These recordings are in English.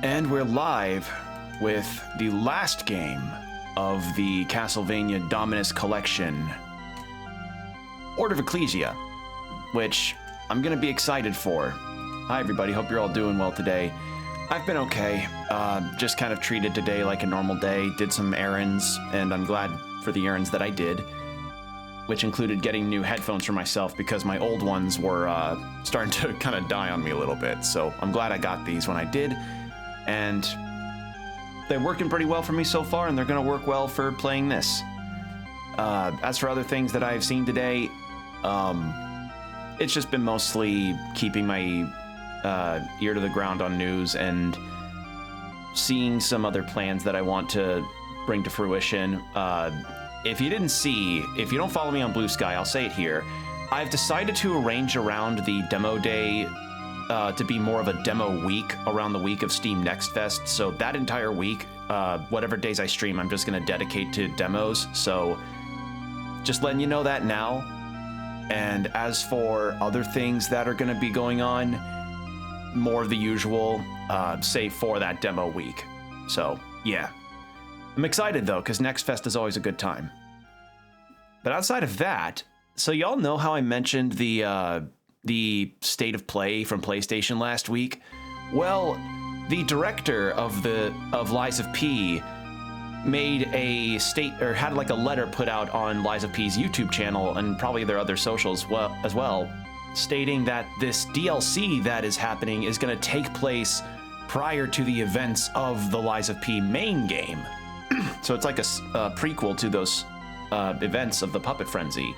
And we're live with the last game of the Castlevania Dominus Collection, Order of Ecclesia, which I'm going to be excited for. Hi everybody, hope you're all doing well today. I've been okay, just kind of treated today like a normal day, did some errands, and I'm glad for the errands that I did, which included getting new headphones for myself because my old ones were starting to kind of die on me a little bit, so I'm glad I got these when I did. And they're working pretty well for me so far, and they're going to work well for playing this. As for other things that I've seen today, it's just been mostly keeping my ear to the ground on news and seeing some other plans that I want to bring to fruition. If you don't follow me on Blue Sky, I'll say it here. I've decided to arrange around the demo day to be more of a demo week around the week of Steam Next Fest. So that entire week, whatever days I stream, I'm just going to dedicate to demos. So just letting you know that now. And as for other things that are going to be going on, more of the usual, save for that demo week. So yeah, I'm excited though, because Next Fest is always a good time. But outside of that, so y'all know how I mentioned the state of play from PlayStation last week? Well, the director of Lies of P made had like a letter put out on Lies of P's YouTube channel and probably their other socials as well, stating that this DLC that is happening is going to take place prior to the events of the Lies of P main game. So it's like a prequel to those events of the Puppet Frenzy.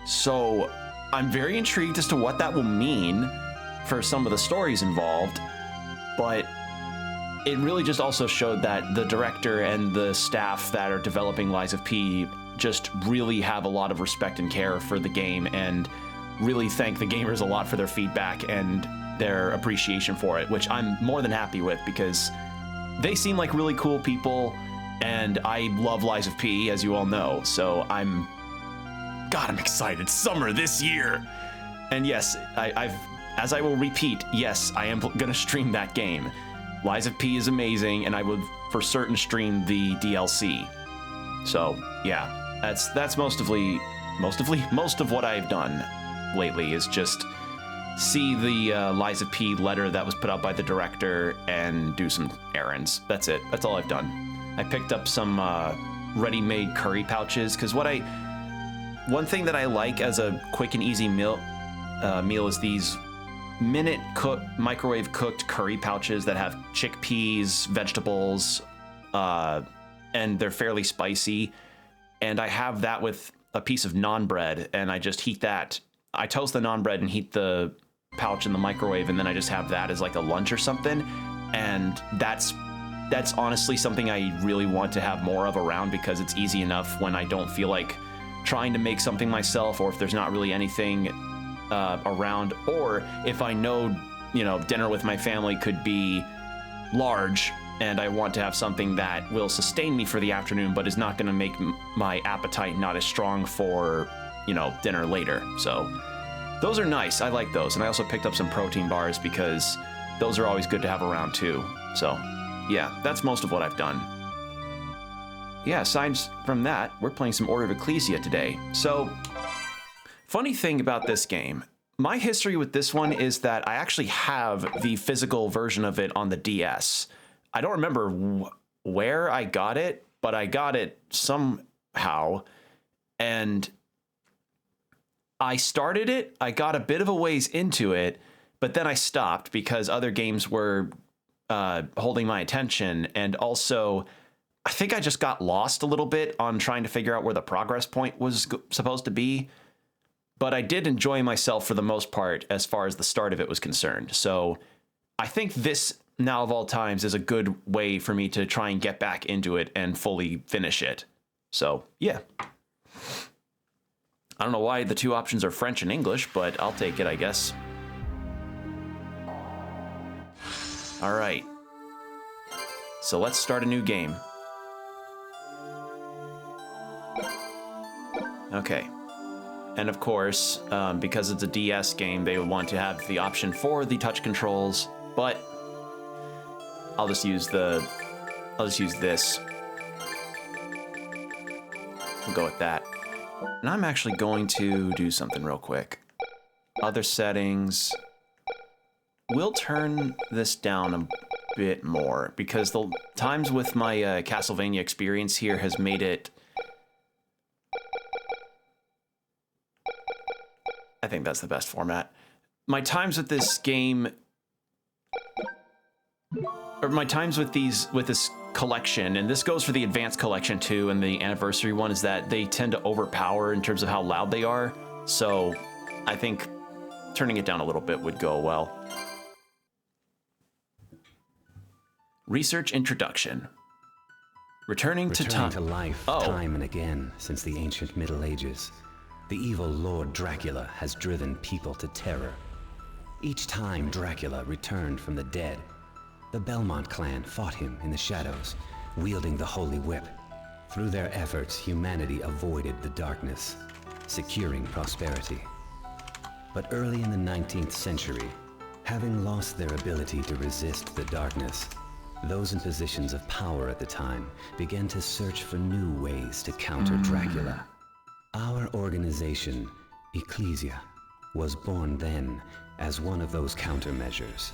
So I'm very intrigued as to what that will mean for some of the stories involved, but it really just also showed that the director and the staff that are developing Lies of P just really have a lot of respect and care for the game and really thank the gamers a lot for their feedback and their appreciation for it, which I'm more than happy with because they seem like really cool people and I love Lies of P, as you all know, so I'm excited. Summer this year. And yes, as I will repeat, yes, I am gonna stream that game. Lies of P is amazing, and I would for certain stream the DLC. So yeah, that's most of what I've done lately is just see the Lies of P letter that was put out by the director and do some errands. That's it. That's all I've done. I picked up some ready-made curry pouches because one thing that I like as a quick and easy meal is these microwave cooked curry pouches that have chickpeas, vegetables, and they're fairly spicy. And I have that with a piece of naan bread, and I just heat that. I toast the naan bread and heat the pouch in the microwave, and then I just have that as like a lunch or something. And that's honestly something I really want to have more of around because it's easy enough when I don't feel like trying to make something myself, or if there's not really anything around, or if I know, dinner with my family could be large and I want to have something that will sustain me for the afternoon but is not going to make my appetite not as strong for, dinner later. So those are nice. I like those. And I also picked up some protein bars because those are always good to have around too. So yeah, that's most of what I've done. Yeah, aside from that, we're playing some Order of Ecclesia today. So, funny thing about this game, my history with this one is that I actually have the physical version of it on the DS. I don't remember where I got it, but I got it somehow. And I started it, I got a bit of a ways into it, but then I stopped because other games were holding my attention, and also I think I just got lost a little bit on trying to figure out where the progress point was supposed to be, but I did enjoy myself for the most part as far as the start of it was concerned. So I think this, now of all times, is a good way for me to try and get back into it and fully finish it. So yeah. I don't know why the two options are French and English, but I'll take it, I guess. All right. So let's start a new game. Okay. And of course, because it's a DS game, they would want to have the option for the touch controls, but I'll just use this. We'll go with that. And I'm actually going to do something real quick. Other settings. We'll turn this down a bit more because the times with my Castlevania experience here has made it... I think that's the best format. My times with this game... Or my times with this collection, and this goes for the advanced collection too, and the anniversary one, is that they tend to overpower in terms of how loud they are. So I think turning it down a little bit would go well. Research introduction. Returning to life time and again since the ancient Middle Ages, the evil Lord Dracula has driven people to terror. Each time Dracula returned from the dead, the Belmont clan fought him in the shadows, wielding the Holy Whip. Through their efforts, humanity avoided the darkness, securing prosperity. But early in the 19th century, having lost their ability to resist the darkness, those in positions of power at the time began to search for new ways to counter Dracula. Our organization, Ecclesia, was born then as one of those countermeasures.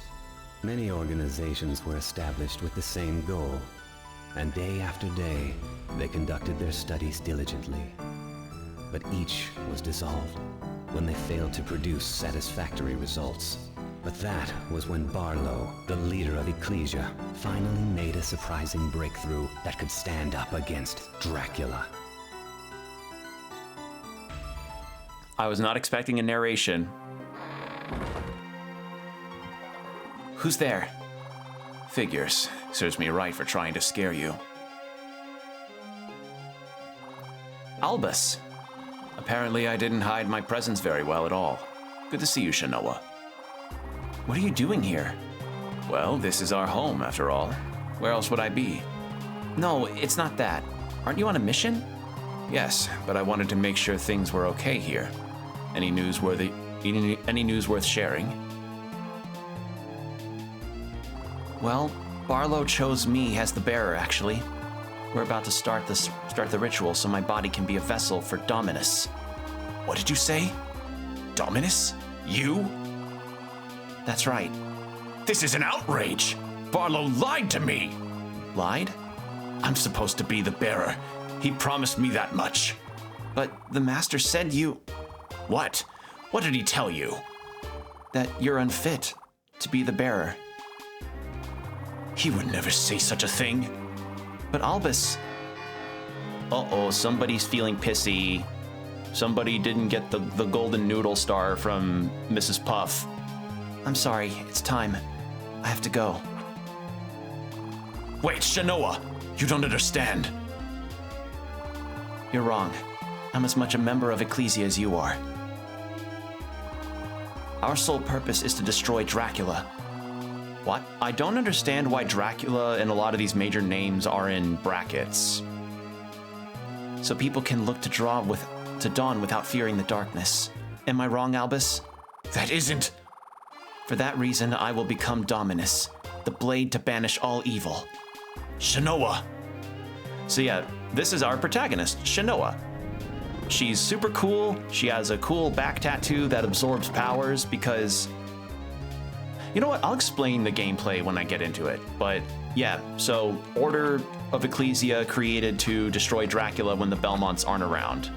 Many organizations were established with the same goal, and day after day, they conducted their studies diligently. But each was dissolved when they failed to produce satisfactory results. But that was when Barlow, the leader of Ecclesia, finally made a surprising breakthrough that could stand up against Dracula. I was not expecting a narration. Who's there? Figures. Serves me right for trying to scare you. Albus. Apparently I didn't hide my presence very well at all. Good to see you, Shanoa. What are you doing here? Well, this is our home, after all. Where else would I be? No, it's not that. Aren't you on a mission? Yes, but I wanted to make sure things were okay here. Any news worth sharing? Well, Barlow chose me as the bearer, actually. We're about to start the ritual so my body can be a vessel for Dominus. What did you say? Dominus? You? That's right. This is an outrage! Barlow lied to me! Lied? I'm supposed to be the bearer. He promised me that much. But the master said you... What? What did he tell you? That you're unfit to be the bearer. He would never say such a thing. But Albus... Uh-oh, somebody's feeling pissy. Somebody didn't get the golden noodle star from Mrs. Puff. I'm sorry, it's time. I have to go. Wait, Shanoa! You don't understand. You're wrong. I'm as much a member of Ecclesia as you are. Our sole purpose is to destroy Dracula. What? I don't understand why Dracula and a lot of these major names are in brackets. So people can look to dawn without fearing the darkness. Am I wrong, Albus? That isn't... For that reason, I will become Dominus, the blade to banish all evil. Shanoa! So yeah, this is our protagonist, Shanoa. She's super cool. She has a cool back tattoo that absorbs powers because... You know what? I'll explain the gameplay when I get into it. But yeah, so Order of Ecclesia created to destroy Dracula when the Belmonts aren't around.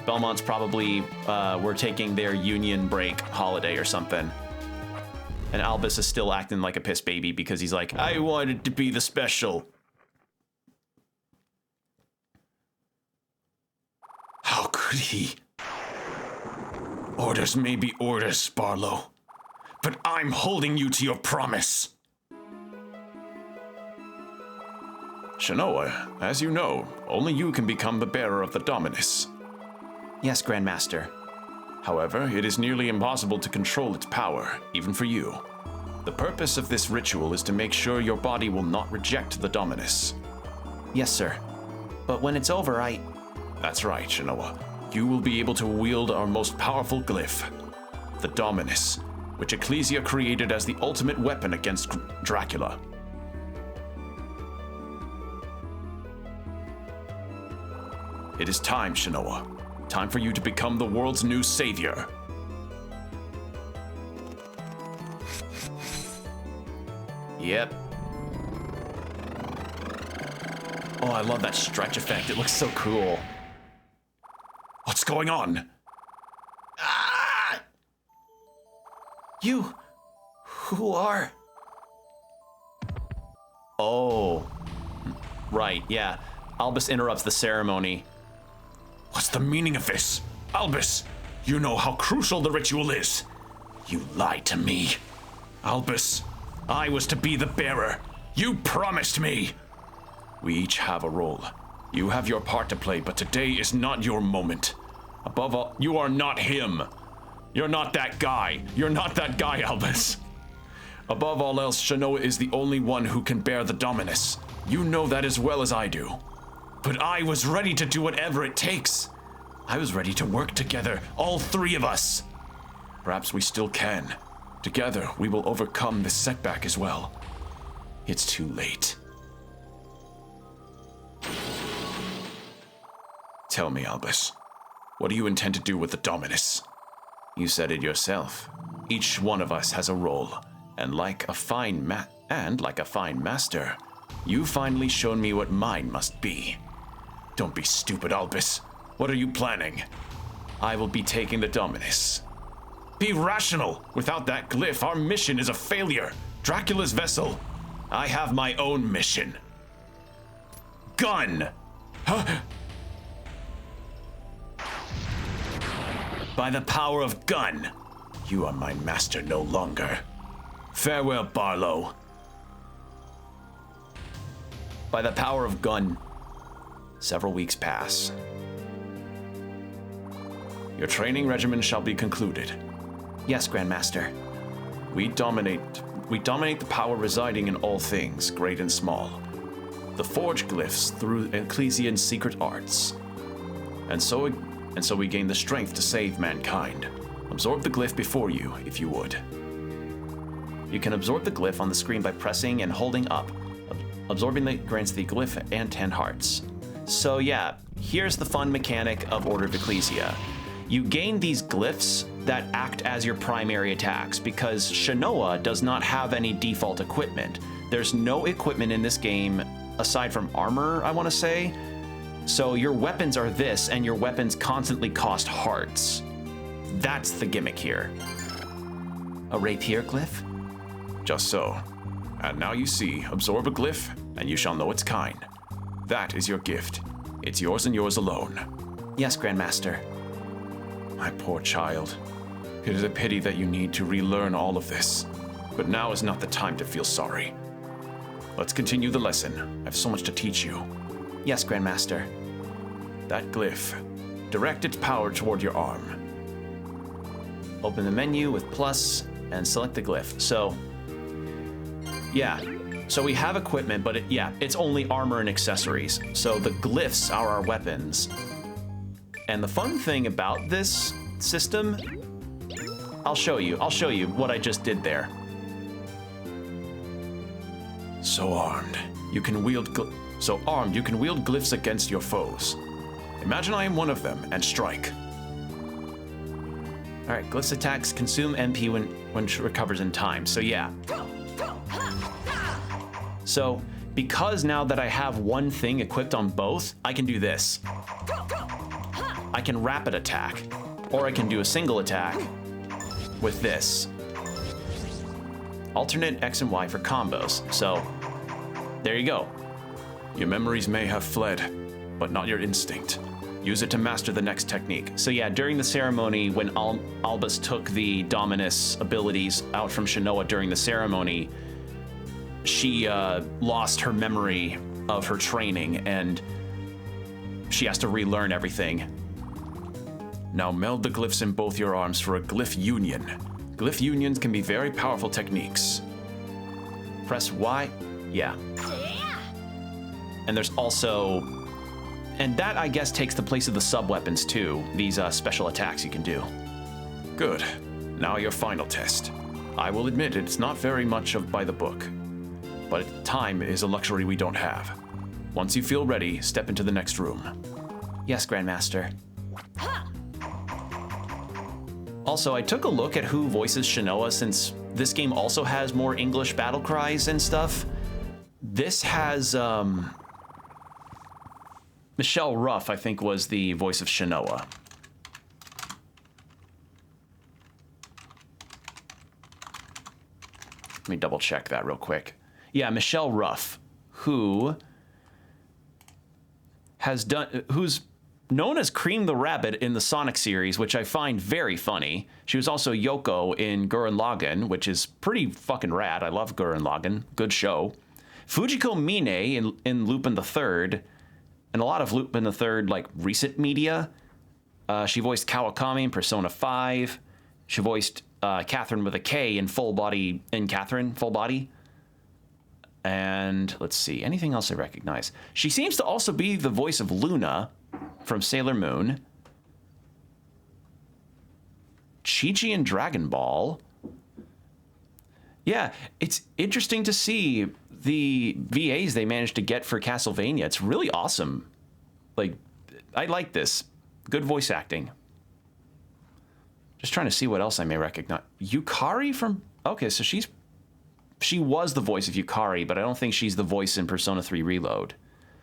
Belmonts probably were taking their union break holiday or something. And Albus is still acting like a piss baby because he's like, I wanted to be the special. How could he? Orders may be orders, Barlow. But I'm holding you to your promise. Shanoa, as you know, only you can become the bearer of the Dominus. Yes, Grandmaster. However, it is nearly impossible to control its power, even for you. The purpose of this ritual is to make sure your body will not reject the Dominus. Yes, sir. But when it's over, That's right, Shanoa. You will be able to wield our most powerful glyph, the Dominus, which Ecclesia created as the ultimate weapon against Dracula. It is time, Shanoa. Time for you to become the world's new savior. Yep. Oh, I love that stretch effect. It looks so cool. What's going on? Ah! You... Who are... Oh. Right, yeah. Albus interrupts the ceremony. What's the meaning of this? Albus, you know how crucial the ritual is. You lied to me. Albus, I was to be the bearer. You promised me. We each have a role. You have your part to play, but today is not your moment. Above all, you are not him. You're not that guy. You're not that guy, Albus. Above all else, Shanoa is the only one who can bear the Dominus. You know that as well as I do. But I was ready to do whatever it takes. I was ready to work together, all three of us. Perhaps we still can. Together, we will overcome this setback as well. It's too late. Tell me, Albus, what do you intend to do with the Dominus? You said it yourself. Each one of us has a role, and like a fine master, you've finally shown me what mine must be. Don't be stupid, Albus. What are you planning? I will be taking the Dominus. Be rational. Without that glyph, our mission is a failure. Dracula's vessel. I have my own mission. Gun! Huh? By the power of gun, you are my master no longer. Farewell, Barlow. By the power of gun, several weeks pass. Your training regimen shall be concluded. Yes, Grandmaster. We dominate the power residing in all things, great and small. The forge glyphs through Ecclesian secret arts. And so we gain the strength to save mankind. Absorb the glyph before you, if you would. You can absorb the glyph on the screen by pressing and holding up. Absorbing grants the glyph and 10 hearts. So yeah, here's the fun mechanic of Order of Ecclesia. You gain these glyphs that act as your primary attacks because Shanoa does not have any default equipment. There's no equipment in this game aside from armor, I want to say. So your weapons are this, and your weapons constantly cost hearts. That's the gimmick here. A rapier glyph? Just so. And now you see, absorb a glyph, and you shall know its kind. That is your gift. It's yours and yours alone. Yes, Grandmaster. My poor child. It is a pity that you need to relearn all of this. But now is not the time to feel sorry. Let's continue the lesson. I have so much to teach you. Yes, Grandmaster. That glyph. Direct its power toward your arm. Open the menu with plus and select the glyph. So, yeah. So we have equipment, but it's only armor and accessories. So the glyphs are our weapons. And the fun thing about this system, I'll show you what I just did there. So armed, you can wield glyphs against your foes. Imagine I am one of them and strike. All right, glyphs attacks consume MP when it recovers in time. So yeah. So because now that I have one thing equipped on both, I can do this. I can rapid attack, or I can do a single attack with this. Alternate X and Y for combos. So there you go. Your memories may have fled, but not your instinct. Use it to master the next technique. So yeah, during the ceremony, when Albus took the Dominus abilities out from Shanoa during the ceremony, she lost her memory of her training, and she has to relearn everything. Now meld the glyphs in both your arms for a glyph union. Glyph unions can be very powerful techniques. Press Y, yeah. And there's also, and that I guess takes the place of the sub-weapons too, these special attacks you can do. Good, now your final test. I will admit it's not very much of by the book, but time is a luxury we don't have. Once you feel ready, step into the next room. Yes, Grandmaster. Also, I took a look at who voices Shanoa since this game also has more English battle cries and stuff. This has, Michelle Ruff, I think, was the voice of Shanoa. Let me double check that real quick. Yeah, Michelle Ruff, who's known as Cream the Rabbit in the Sonic series, which I find very funny. She was also Yoko in Gurren Lagann, which is pretty fucking rad. I love Gurren Lagann. Good show. Fujiko Mine in Lupin the Third, and a lot of Lupin the Third, like, recent media. She voiced Kawakami in Persona 5. She voiced Catherine with a K in Full Body. And let's see, anything else I recognize? She seems to also be the voice of Luna from Sailor Moon. Chi-Chi in Dragon Ball. Yeah, it's interesting to see the VAs they managed to get for Castlevania. It's really awesome. Like, I like this. Good voice acting. Just trying to see what else I may recognize. Yukari from... Okay, so she was the voice of Yukari, but I don't think she's the voice in Persona 3 Reload.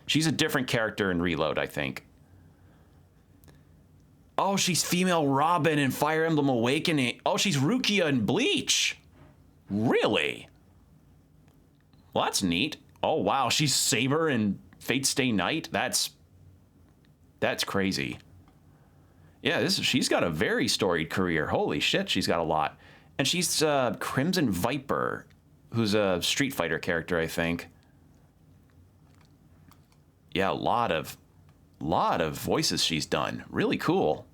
She's a different character in Reload, I think. Oh, she's female Robin in Fire Emblem Awakening. Oh, she's Rukia in Bleach. Really? Well, that's neat. Oh, wow, she's Saber in Fate Stay Night. That's crazy. Yeah, she's got a very storied career. Holy shit, she's got a lot. And she's Crimson Viper, who's a Street Fighter character, I think. Yeah, a lot of voices she's done. Really cool.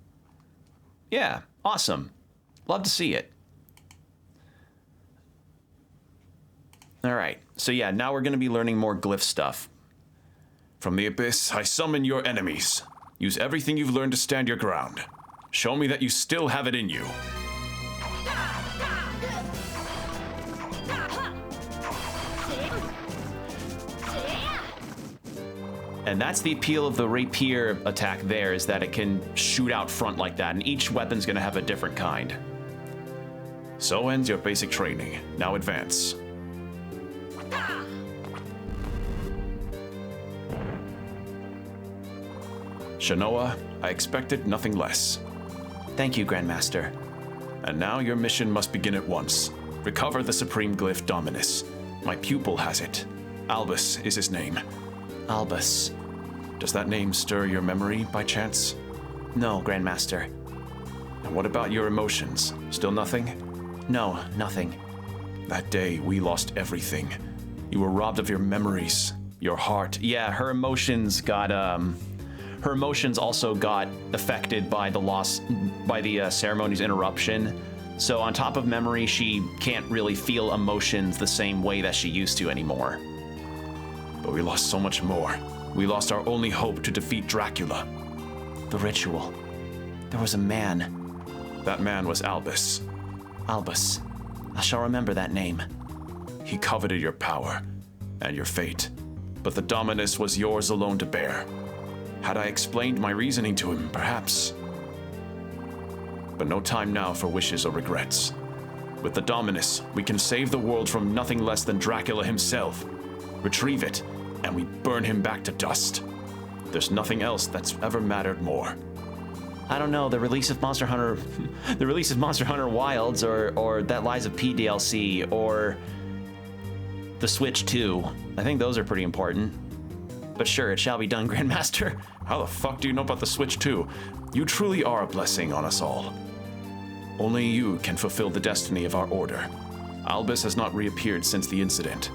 Yeah, awesome. Love to see it. All right, so yeah, now we're going to be learning more glyph stuff. From the abyss, I summon your enemies. Use everything you've learned to stand your ground. Show me that you still have it in you. And that's the appeal of the rapier attack there, is that it can shoot out front like that, and each weapon's gonna have a different kind. So ends your basic training. Now advance. Shanoa, I expected nothing less. Thank you, Grandmaster. And now your mission must begin at once. Recover the Supreme Glyph Dominus. My pupil has it. Albus is his name. Albus. Does that name stir your memory by chance? No, Grandmaster. And what about your emotions? Still nothing? No, nothing. That day, we lost everything. You were robbed of your memories, your heart. Yeah, her emotions also got affected by the ceremony's interruption. So on top of memory, she can't really feel emotions the same way that she used to anymore. But we lost so much more. We lost our only hope to defeat Dracula. The ritual. There was a man. That man was Albus. Albus. I shall remember that name. He coveted your power and your fate, but the Dominus was yours alone to bear. Had I explained my reasoning to him, perhaps. But no time now for wishes or regrets. With the Dominus, we can save the world from nothing less than Dracula himself. Retrieve it, and we burn him back to dust. There's nothing else that's ever mattered more. I don't know, the release of Monster Hunter Wilds, or that Lies of P DLC, or the Switch 2. I think those are pretty important. But sure, it shall be done, Grandmaster. How the fuck do you know about the Switch 2? You truly are a blessing on us all. Only you can fulfill the destiny of our order. Albus has not reappeared since the incident,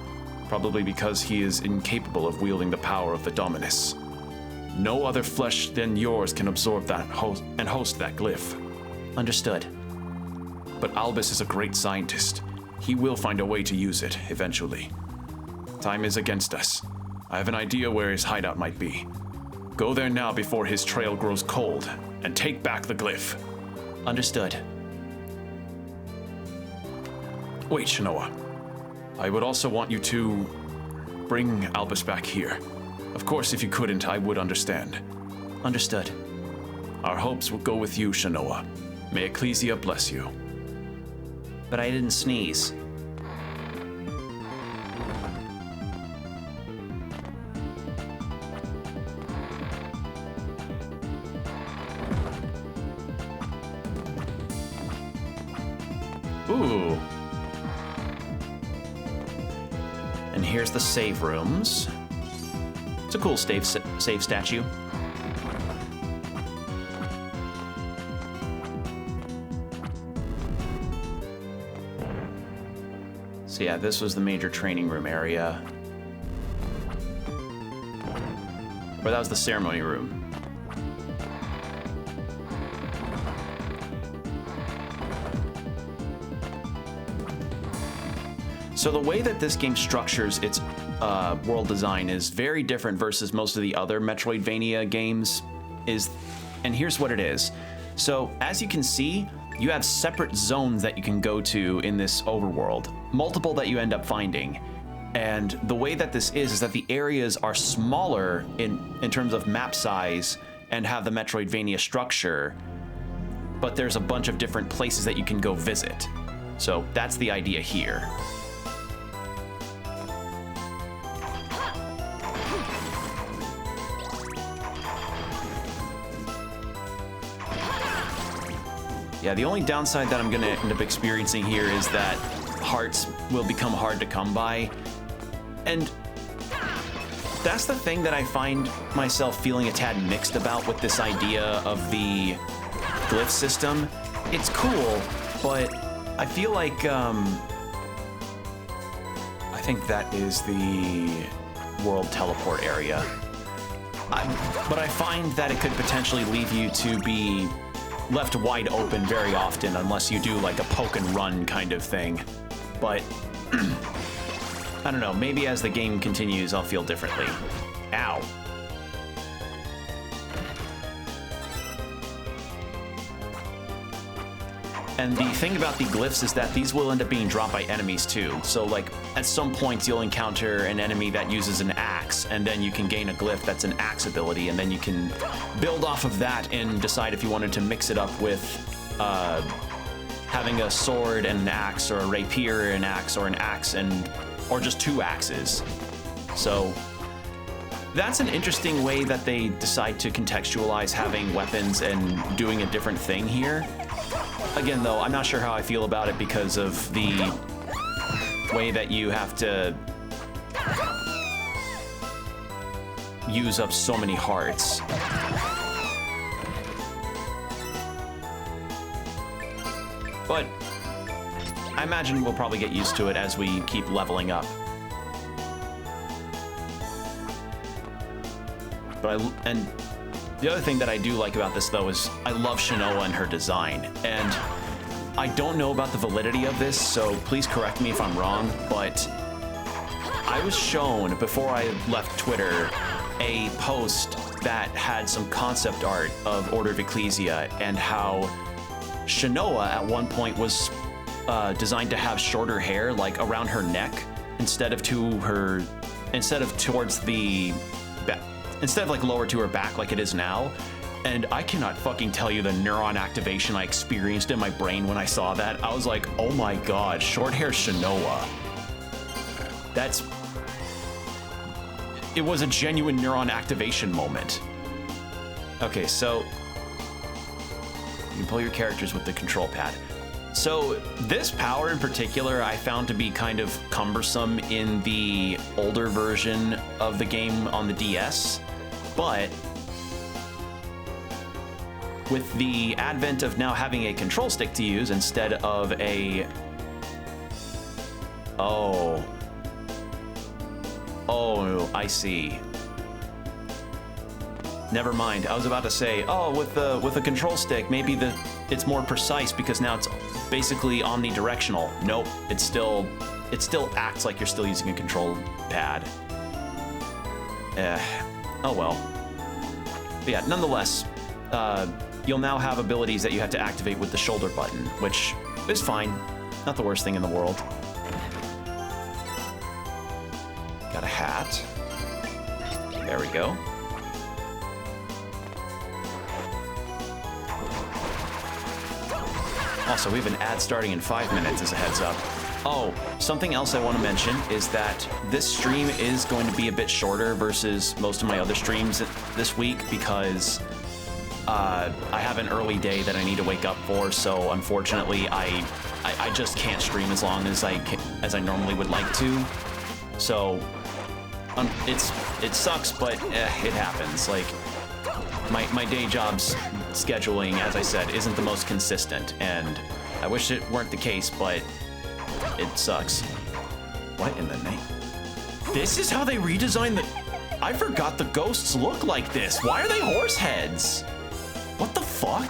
probably because he is incapable of wielding the power of the Dominus. No other flesh than yours can absorb that and host that glyph. Understood. But Albus is a great scientist. He will find a way to use it, eventually. Time is against us. I have an idea where his hideout might be. Go there now before his trail grows cold, and take back the glyph. Understood. Wait, Shanoa. I would also want you to bring Albus back here. Of course, if you couldn't, I would understand. Understood. Our hopes will go with you, Shanoa. May Ecclesia bless you. But I didn't sneeze. Ooh. And here's the save rooms. It's a cool save statue. So yeah, this was the major training room area. Or that was the ceremony room. So the way that this game structures its world design is very different versus most of the other Metroidvania games. And here's what it is. So as you can see, you have separate zones that you can go to in this overworld, multiple that you end up finding. And the way that this is that the areas are smaller in terms of map size and have the Metroidvania structure, but there's a bunch of different places that you can go visit. So that's the idea here. Yeah, the only downside that I'm gonna end up experiencing here is that hearts will become hard to come by. And that's the thing that I find myself feeling a tad mixed about with this idea of the glyph system. It's cool, but I feel like, I think that is the world teleport area. But I find that it could potentially leave you to be left wide open very often unless you do like a poke and run kind of thing. But I don't know, maybe as the game continues I'll feel differently. Ow. And the thing about the glyphs is that these will end up being dropped by enemies too. So like at some points you'll encounter an enemy that uses an axe, and then you can gain a glyph that's an axe ability, and then you can build off of that and decide if you wanted to mix it up with having a sword and an axe, or a rapier and an axe, or an axe and or just two axes. So that's an interesting way that they decide to contextualize having weapons and doing a different thing here. Again, though, I'm not sure how I feel about it because of the way that you have to use up so many hearts. But I imagine we'll probably get used to it as we keep leveling up. And the other thing that I do like about this, though, is I love Shanoa and her design. And I don't know about the validity of this, so please correct me if I'm wrong, but I was shown, before I left Twitter, a post that had some concept art of Order of Ecclesia and how Shanoa at one point was designed to have shorter hair, like around her neck, instead of like lower to her back like it is now. And I cannot fucking tell you the neuron activation I experienced in my brain when I saw that. I was like, oh my god, short hair Shanoa. It was a genuine neuron activation moment. Okay, so you can pull your characters with the control pad. So this power in particular I found to be kind of cumbersome in the older version of the game on the DS, but with the advent of now having a control stick to use instead of a... Oh, I see. Never mind. I was about to say, oh, with a control stick, maybe it's more precise because now it's basically omnidirectional. Nope, it still acts like you're still using a control pad. Oh well. But yeah, nonetheless, you'll now have abilities that you have to activate with the shoulder button, which is fine. Not the worst thing in the world. Got a hat. There we go. Also, we have an ad starting in 5 minutes as a heads up. Oh, something else I want to mention is that this stream is going to be a bit shorter versus most of my other streams this week because I have an early day that I need to wake up for, so unfortunately I just can't stream as long as I normally would like to. So it sucks, but it happens. Like my day job's scheduling, as I said, isn't the most consistent, and I wish it weren't the case, but it sucks. What in the name? This is how they redesigned the... I forgot the ghosts look like this. Why are they horse heads? What the fuck?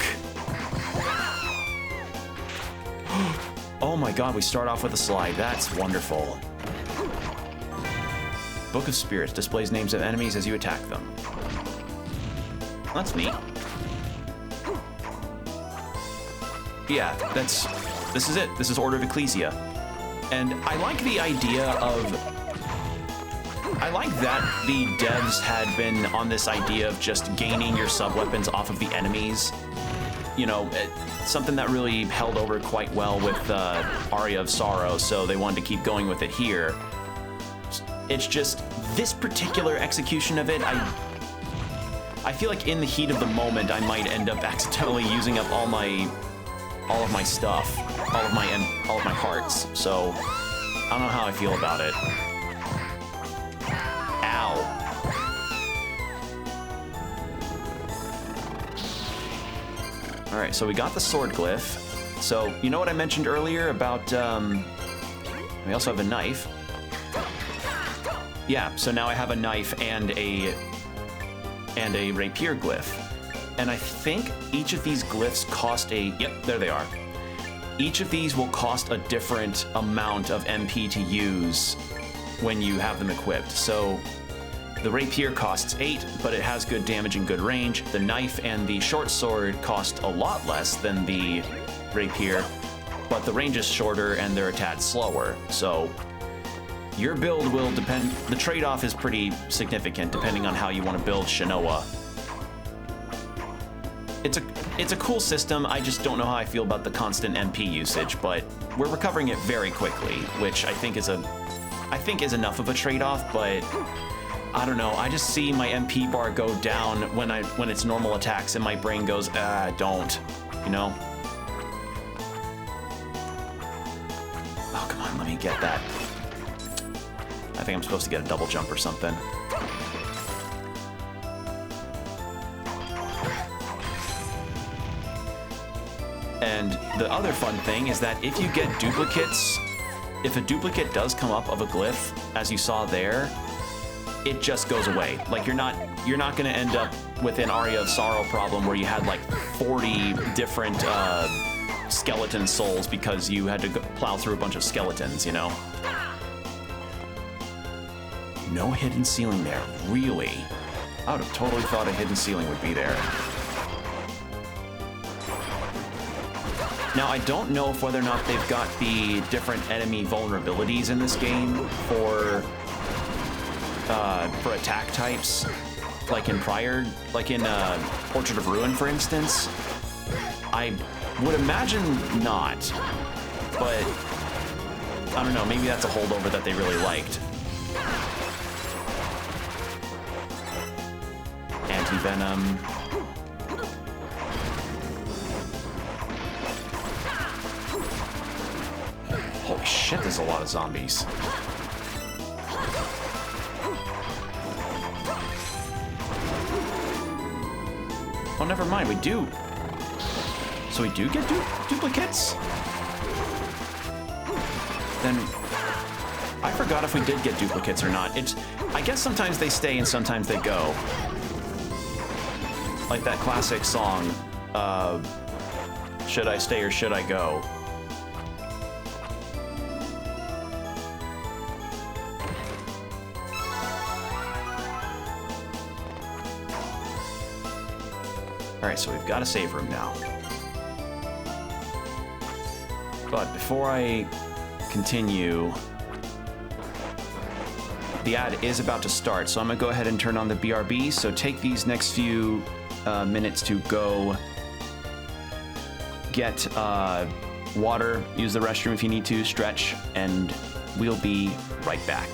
Oh my god, we start off with a slide. That's wonderful. Book of Spirits displays names of enemies as you attack them. That's neat. Yeah, this is it. This is Order of Ecclesia. And I like the idea of... I like that the devs had been on this idea of just gaining your sub-weapons off of the enemies. You know, something that really held over quite well with Aria of Sorrow, so they wanted to keep going with it here. It's just, this particular execution of it, I feel like in the heat of the moment, I might end up accidentally using up all of my stuff, all of my hearts. So I don't know how I feel about it. Ow. All right, so we got the sword glyph. So you know what I mentioned earlier about we also have a knife. Yeah, so now I have a knife and a rapier glyph. And I think each of these glyphs cost a... Yep, there they are. Each of these will cost a different amount of MP to use when you have them equipped. So the rapier costs 8, but it has good damage and good range. The knife and the short sword cost a lot less than the rapier, but the range is shorter and they're a tad slower. So your build will depend... The trade-off is pretty significant depending on how you want to build Shinoa. It's a cool system. I just don't know how I feel about the constant MP usage, but we're recovering it very quickly, which I think is enough of a trade-off, but I don't know. I just see my MP bar go down when it's normal attacks, and my brain goes, don't, you know? Oh, come on, let me get that. I think I'm supposed to get a double jump or something. And the other fun thing is that if you get duplicates, if a duplicate does come up of a glyph, as you saw there, it just goes away. Like you're not gonna end up with an Aria of Sorrow problem where you had like 40 different skeleton souls because you had to plow through a bunch of skeletons, you know? No hidden ceiling there, really? I would have totally thought a hidden ceiling would be there. Now, I don't know if whether or not they've got the different enemy vulnerabilities in this game for attack types, like in Portrait of Ruin, for instance. I would imagine not, but I don't know, maybe that's a holdover that they really liked. Anti-venom. Holy shit, there's a lot of zombies. Oh, never mind, we do. So we do get duplicates? Then I forgot if we did get duplicates or not. I guess sometimes they stay and sometimes they go. Like that classic song, Should I Stay or Should I Go? All right, so we've got a save room now. But before I continue, the ad is about to start, so I'm gonna go ahead and turn on the BRB. So take these next few minutes to go get water, use the restroom if you need to, stretch, and we'll be right back.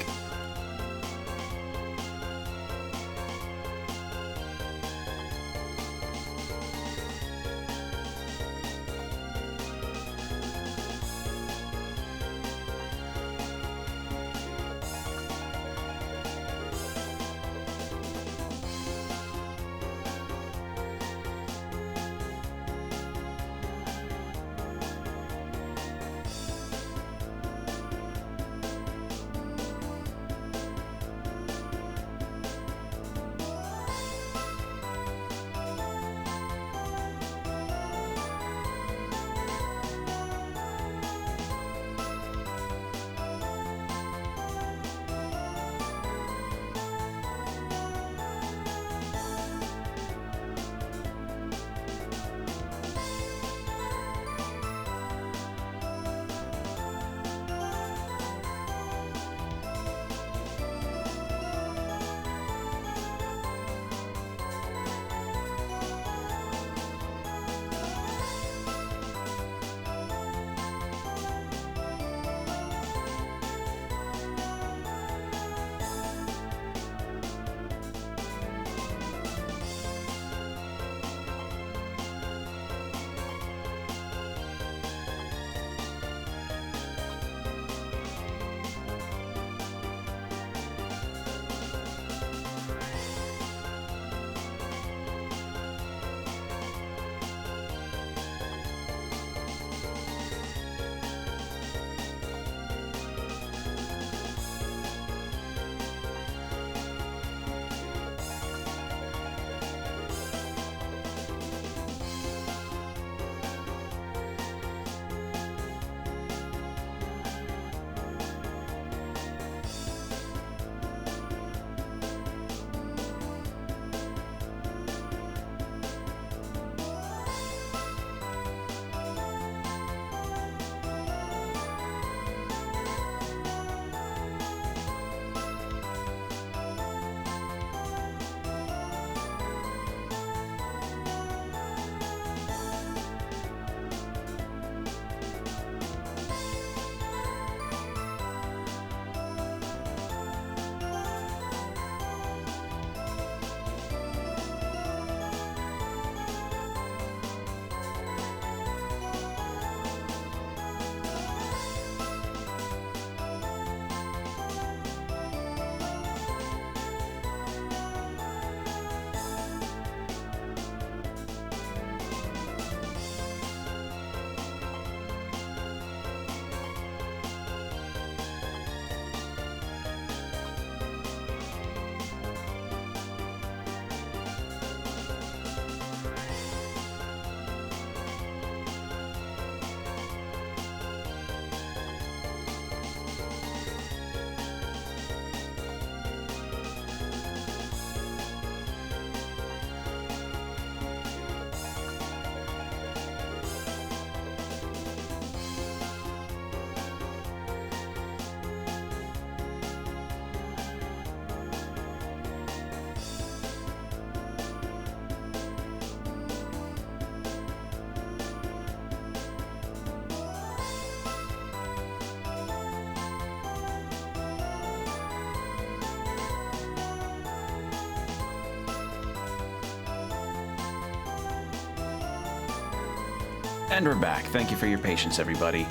And we're back. Thank you for your patience, everybody.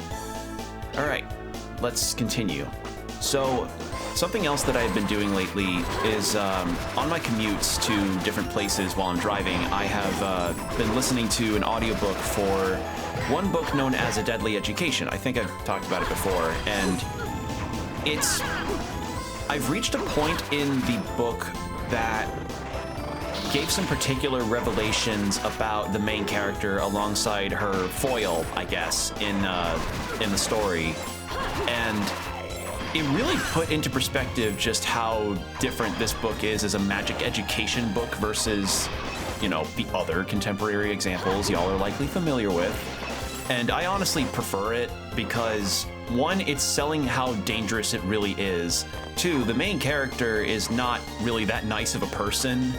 All right, let's continue. So, something else that I've been doing lately is on my commutes to different places while I'm driving, I have been listening to an audiobook for one book known as A Deadly Education. I think I've talked about it before, and I've reached a point in the book that gave some particular revelations about the main character alongside her foil, I guess, in the story, and it really put into perspective just how different this book is as a magic education book versus, you know, the other contemporary examples y'all are likely familiar with. And I honestly prefer it because, one, it's selling how dangerous it really is. Two, the main character is not really that nice of a person,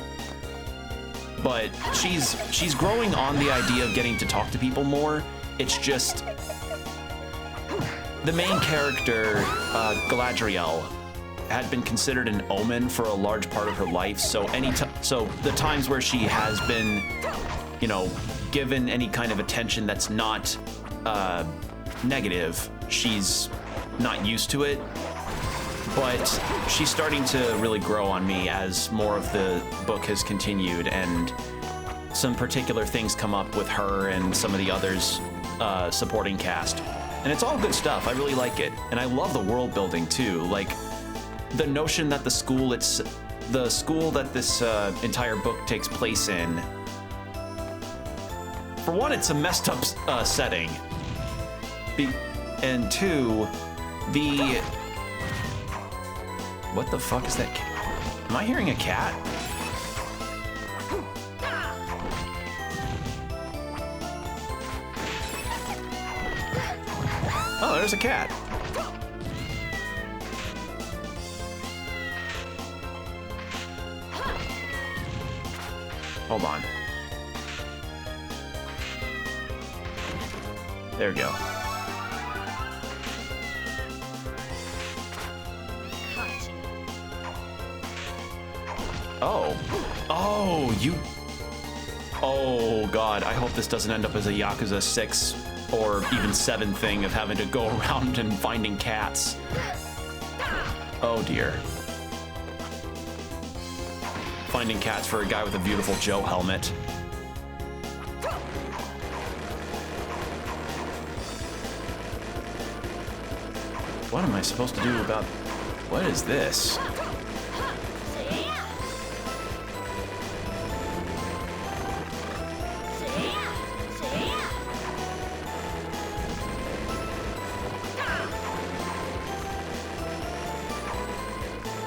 but she's growing on the idea of getting to talk to people more. It's just the main character, Galadriel, had been considered an omen for a large part of her life. So so the times where she has been, you know, given any kind of attention that's not negative, she's not used to it. But she's starting to really grow on me as more of the book has continued, and some particular things come up with her and some of the others supporting cast. And it's all good stuff. I really like it. And I love the world building too. Like, the notion that the school that this entire book takes place in, for one, it's a messed up setting. And two, what the fuck is that? Am I hearing a cat? Oh, there's a cat. Hold on. There we go. Oh. Oh, you... Oh, God. I hope this doesn't end up as a Yakuza 6 or even 7 thing of having to go around and finding cats. Oh, dear. Finding cats for a guy with a beautiful Joe helmet. What am I supposed to do about... What is this?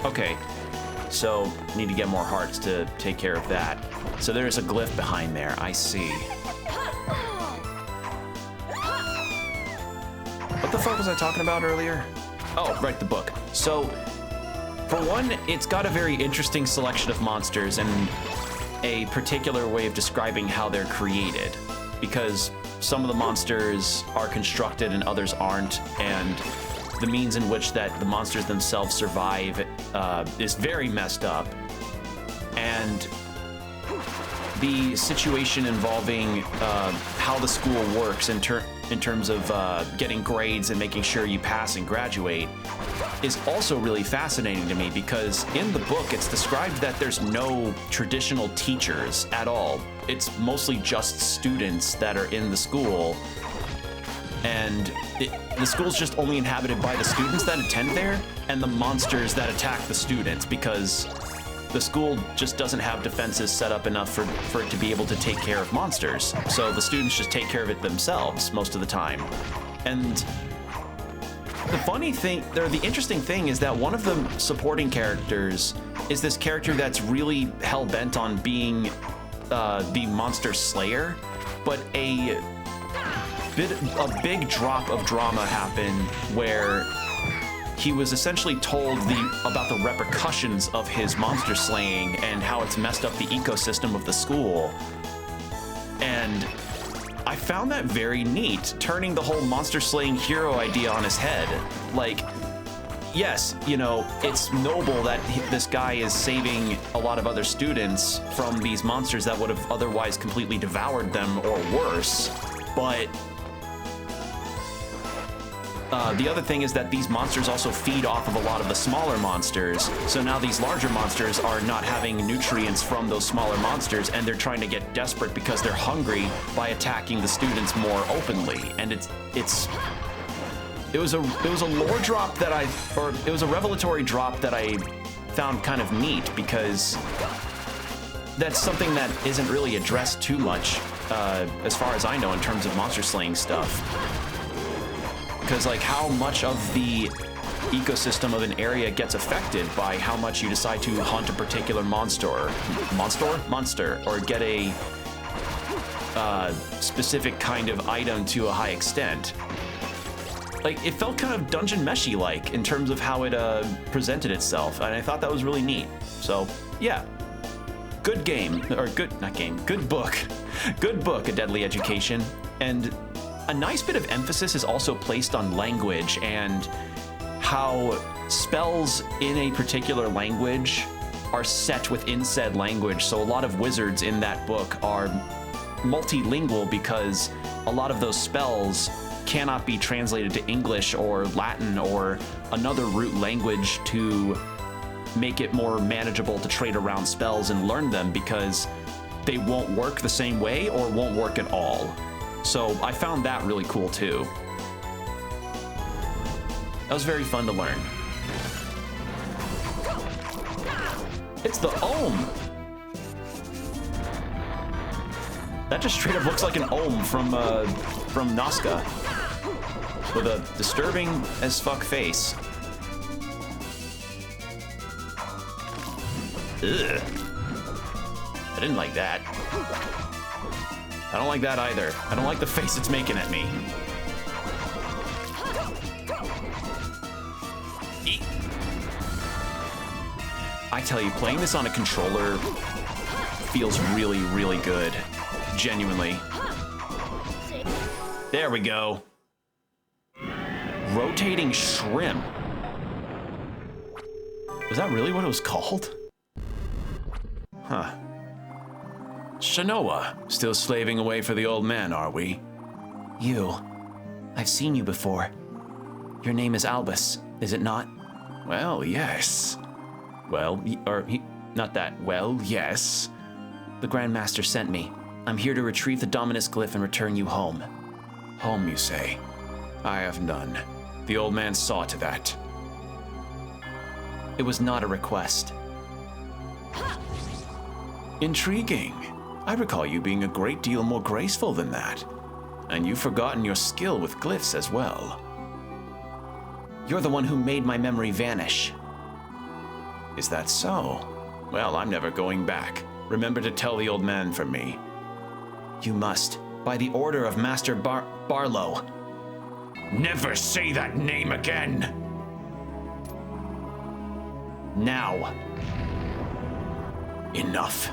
Okay, so need to get more hearts to take care of that. So there's a glyph behind there, I see. What the fuck was I talking about earlier? Oh, right, the book. So, for one, it's got a very interesting selection of monsters and a particular way of describing how they're created. Because some of the monsters are constructed and others aren't, and the means in which that the monsters themselves survive is very messed up. And the situation involving how the school works in terms of getting grades and making sure you pass and graduate is also really fascinating to me, because in the book it's described that there's no traditional teachers at all. It's mostly just students that are in the school, and the school's just only inhabited by the students that attend there and the monsters that attack the students, because the school just doesn't have defenses set up enough for it to be able to take care of monsters. So the students just take care of it themselves most of the time. And the funny thing, or the interesting thing, is that one of the supporting characters is this character that's really hell-bent on being the monster slayer, but a big drop of drama happened where he was essentially told about the repercussions of his monster slaying and how it's messed up the ecosystem of the school. And I found that very neat, turning the whole monster slaying hero idea on his head. Like, yes, you know, it's noble that this guy is saving a lot of other students from these monsters that would have otherwise completely devoured them or worse, but the other thing is that these monsters also feed off of a lot of the smaller monsters. So now these larger monsters are not having nutrients from those smaller monsters, and they're trying to get desperate because they're hungry by attacking the students more openly. And it was a lore drop that it was a revelatory drop that I found kind of neat, because that's something that isn't really addressed too much, as far as I know, in terms of monster slaying stuff. Because, like, how much of the ecosystem of an area gets affected by how much you decide to hunt a particular monster, or get a specific kind of item to a high extent. Like, it felt kind of dungeon meshy-like in terms of how it presented itself, and I thought that was really neat. So, yeah. Good game, or good book. Good book, A Deadly Education. And a nice bit of emphasis is also placed on language and how spells in a particular language are set within said language. So a lot of wizards in that book are multilingual because a lot of those spells cannot be translated to English or Latin or another root language to make it more manageable to trade around spells and learn them, because they won't work the same way or won't work at all. So I found that really cool too. That was very fun to learn. It's the Ohm! That just straight up looks like an Ohm from Nazca, with a disturbing as fuck face. Ugh. I didn't like that. I don't like that either. I don't like the face it's making at me. Eek. I tell you, playing this on a controller feels really, really good. Genuinely. There we go. Rotating shrimp. Was that really what it was called? Huh. Shanoa, still slaving away for the old man, are we? You. I've seen you before. Your name is Albus, is it not? Well, yes. Well, not that. Well, yes. The Grand Master sent me. I'm here to retrieve the Dominus glyph and return you home. Home, you say? I have none. The old man saw to that. It was not a request. Intriguing. I recall you being a great deal more graceful than that. And you've forgotten your skill with glyphs as well. You're the one who made my memory vanish. Is that so? Well, I'm never going back. Remember to tell the old man from me. You must, by the order of Master Barlow. Never say that name again! Now. Enough.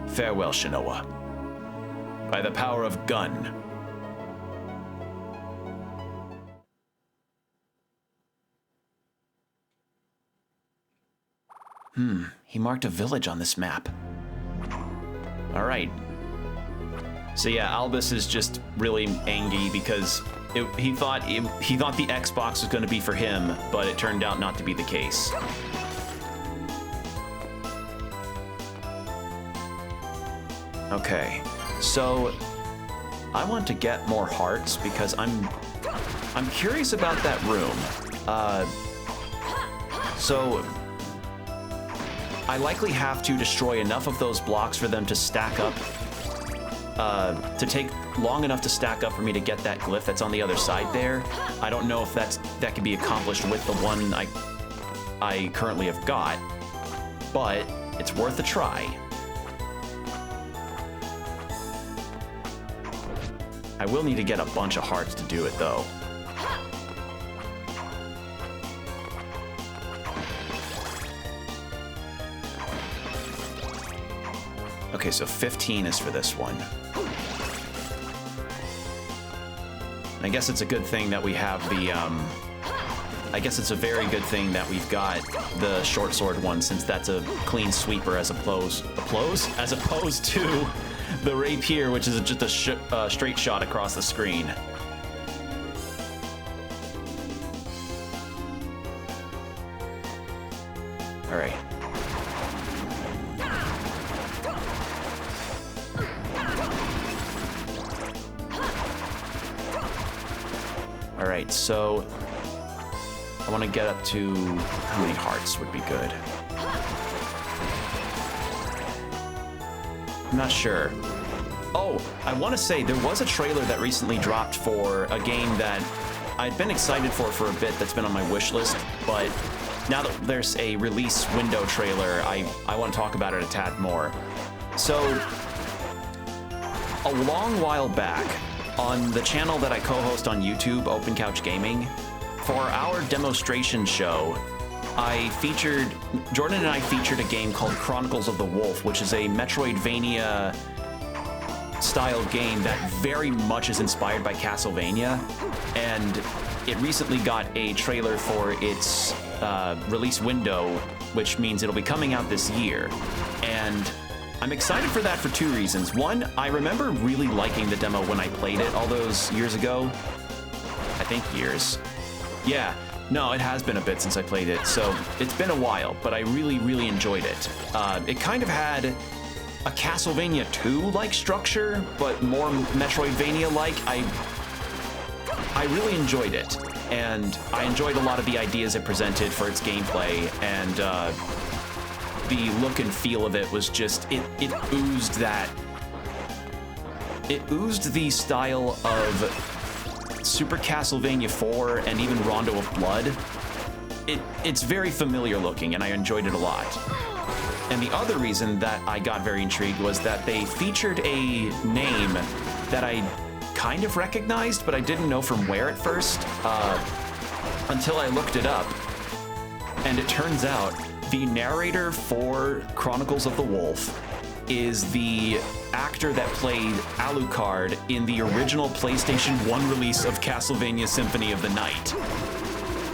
Farewell, Shanoa. By the power of Gun. He marked a village on this map. All right. So yeah, Albus is just really angry because he thought the Xbox was going to be for him, but it turned out not to be the case. Okay, so I want to get more hearts because I'm curious about that room. So I likely have to destroy enough of those blocks for them to stack up, to take long enough to stack up for me to get that glyph that's on the other side there. I don't know if that can be accomplished with the one I currently have got, but it's worth a try. I will need to get a bunch of hearts to do it, though. Okay, so 15 is for this one. I guess it's a good thing that we have the, I guess it's a very good thing that we've got the short sword one, since that's a clean sweeper as opposed to the rapier, which is just a straight shot across the screen. All right. All right, so I want to get up to how many hearts would be good. I'm not sure. Oh, I want to say there was a trailer that recently dropped for a game that I'd been excited for a bit, that's been on my wish list, but now that there's a release window trailer, I want to talk about it a tad more. So a long while back, on the channel that I co-host on YouTube, Open Couch Gaming, for our demonstration show, Jordan and I featured a game called Chronicles of the Wolf, which is a Metroidvania style game that very much is inspired by Castlevania, and it recently got a trailer for its release window, which means it'll be coming out this year. And I'm excited for that for two reasons. One, I remember really liking the demo when I played it all those years ago. I think years. Yeah, no, it has been a bit since I played it, so it's been a while, but I really, really enjoyed it. It kind of had a Castlevania 2-like structure, but more Metroidvania-like. I really enjoyed it, and I enjoyed a lot of the ideas it presented for its gameplay, and the look and feel of it was just, it oozed that. It oozed the style of Super Castlevania 4 and even Rondo of Blood. It's very familiar looking, and I enjoyed it a lot. And the other reason that I got very intrigued was that they featured a name that I kind of recognized, but I didn't know from where at first, until I looked it up. And it turns out the narrator for Chronicles of the Wolf is the actor that played Alucard in the original PlayStation 1 release of Castlevania Symphony of the Night,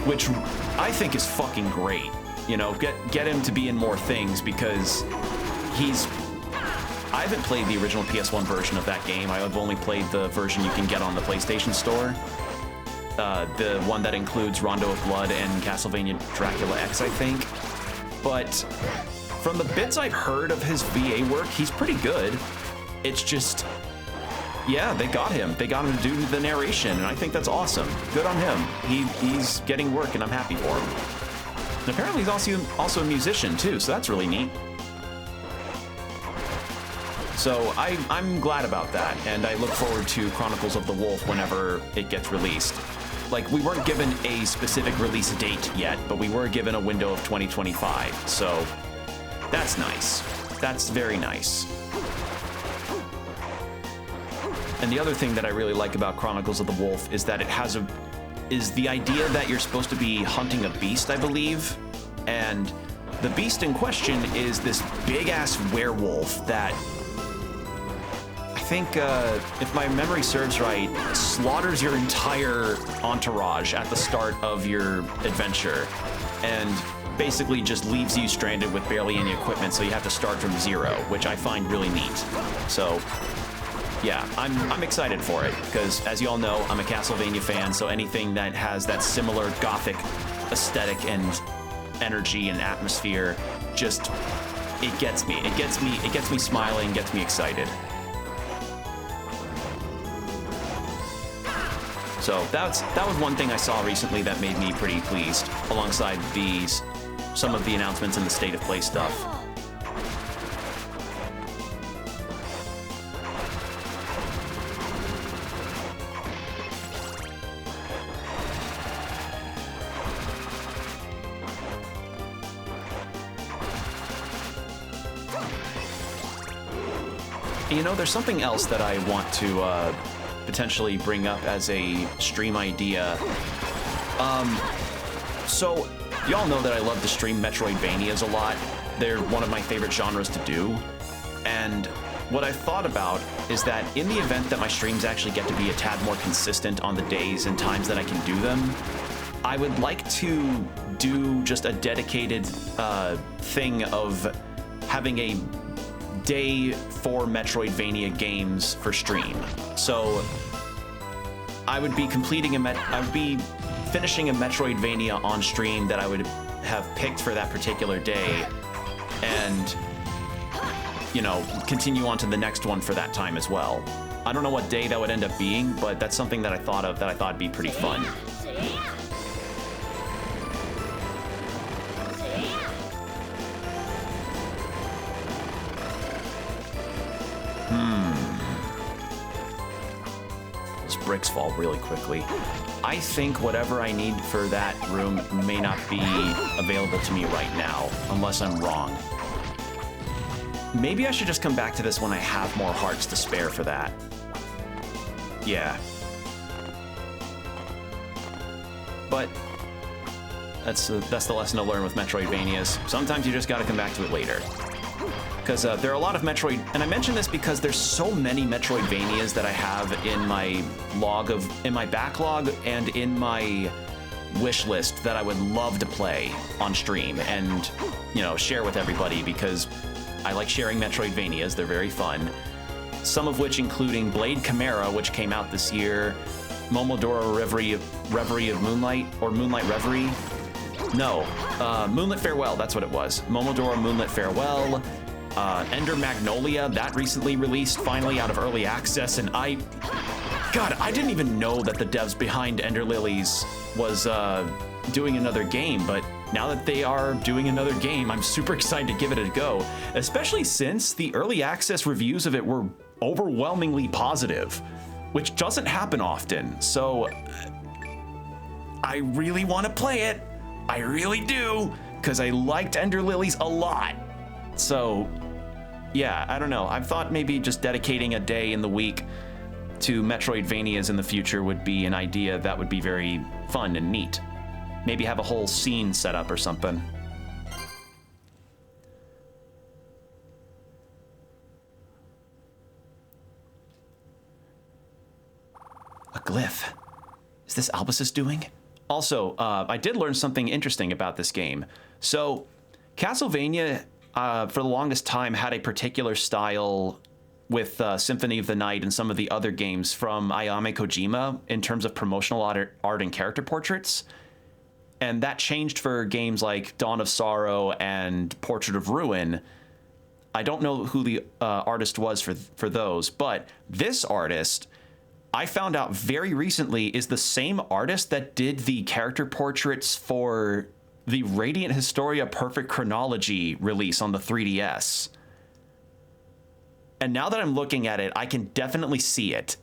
which I think is fucking great. You know, get him to be in more things, because I haven't played the original PS1 version of that game. I've only played the version you can get on the PlayStation Store. The one that includes Rondo of Blood and Castlevania Dracula X, I think. But from the bits I've heard of his VA work, he's pretty good. It's just, yeah, they got him. They got him to do the narration, and I think that's awesome. Good on him. He's getting work, and I'm happy for him. And apparently he's also a musician, too, so that's really neat. So I'm glad about that, and I look forward to Chronicles of the Wolf whenever it gets released. Like, we weren't given a specific release date yet, but we were given a window of 2025, so that's nice. That's very nice. And the other thing that I really like about Chronicles of the Wolf is that it has is the idea that you're supposed to be hunting a beast, I believe, and the beast in question is this big-ass werewolf that I think, if my memory serves right, slaughters your entire entourage at the start of your adventure, and basically just leaves you stranded with barely any equipment, so you have to start from zero, which I find really neat. So, yeah, I'm excited for it, because as you all know, I'm a Castlevania fan, so anything that has that similar gothic aesthetic and energy and atmosphere, just, it gets me. It gets me smiling, gets me excited. So that was one thing I saw recently that made me pretty pleased, alongside some of the announcements in the State of Play stuff. You know, there's something else that I want to potentially bring up as a stream idea. So y'all know that I love to stream Metroidvanias a lot. They're one of my favorite genres to do. And what I've thought about is that in the event that my streams actually get to be a tad more consistent on the days and times that I can do them, I would like to do just a dedicated thing of having a day for Metroidvania games for stream. So I would be finishing a Metroidvania on stream that I would have picked for that particular day, and you know, continue on to the next one for that time as well. I don't know what day that would end up being, but that's something that I thought of that I thought would be pretty fun. Bricks fall really quickly. I think whatever I need for that room may not be available to me right now, unless I'm wrong. Maybe I should just come back to this when I have more hearts to spare for that. Yeah. But that's the lesson to learn with Metroidvanias. Sometimes you just gotta come back to it later. Because there are a lot of Metroid, and I mention this because there's so many Metroidvanias that I have in my backlog and in my wish list that I would love to play on stream and, you know, share with everybody, because I like sharing Metroidvanias. They're very fun. Some of which including Blade Chimera, which came out this year, Momodora Reverie of Moonlight, or Moonlight Reverie. No, Moonlit Farewell, that's what it was. Momodora Moonlit Farewell, Ender Magnolia, that recently released finally out of early access, and God, I didn't even know that the devs behind Ender Lilies was doing another game, but now that they are doing another game, I'm super excited to give it a go, especially since the early access reviews of it were overwhelmingly positive, which doesn't happen often. So I really want to play it. I really do, because I liked Ender Lilies a lot. So yeah, I don't know. I've thought maybe just dedicating a day in the week to Metroidvanias in the future would be an idea that would be very fun and neat. Maybe have a whole scene set up or something. A glyph. Is this Albus's doing? Also, I did learn something interesting about this game. So, Castlevania, for the longest time, had a particular style with Symphony of the Night and some of the other games from Ayame Kojima in terms of promotional art and character portraits. And that changed for games like Dawn of Sorrow and Portrait of Ruin. I don't know who the artist was for those, but this artist, I found out very recently, is the same artist that did the character portraits for the Radiant Historia Perfect Chronology release on the 3DS. And now that I'm looking at it, I can definitely see it.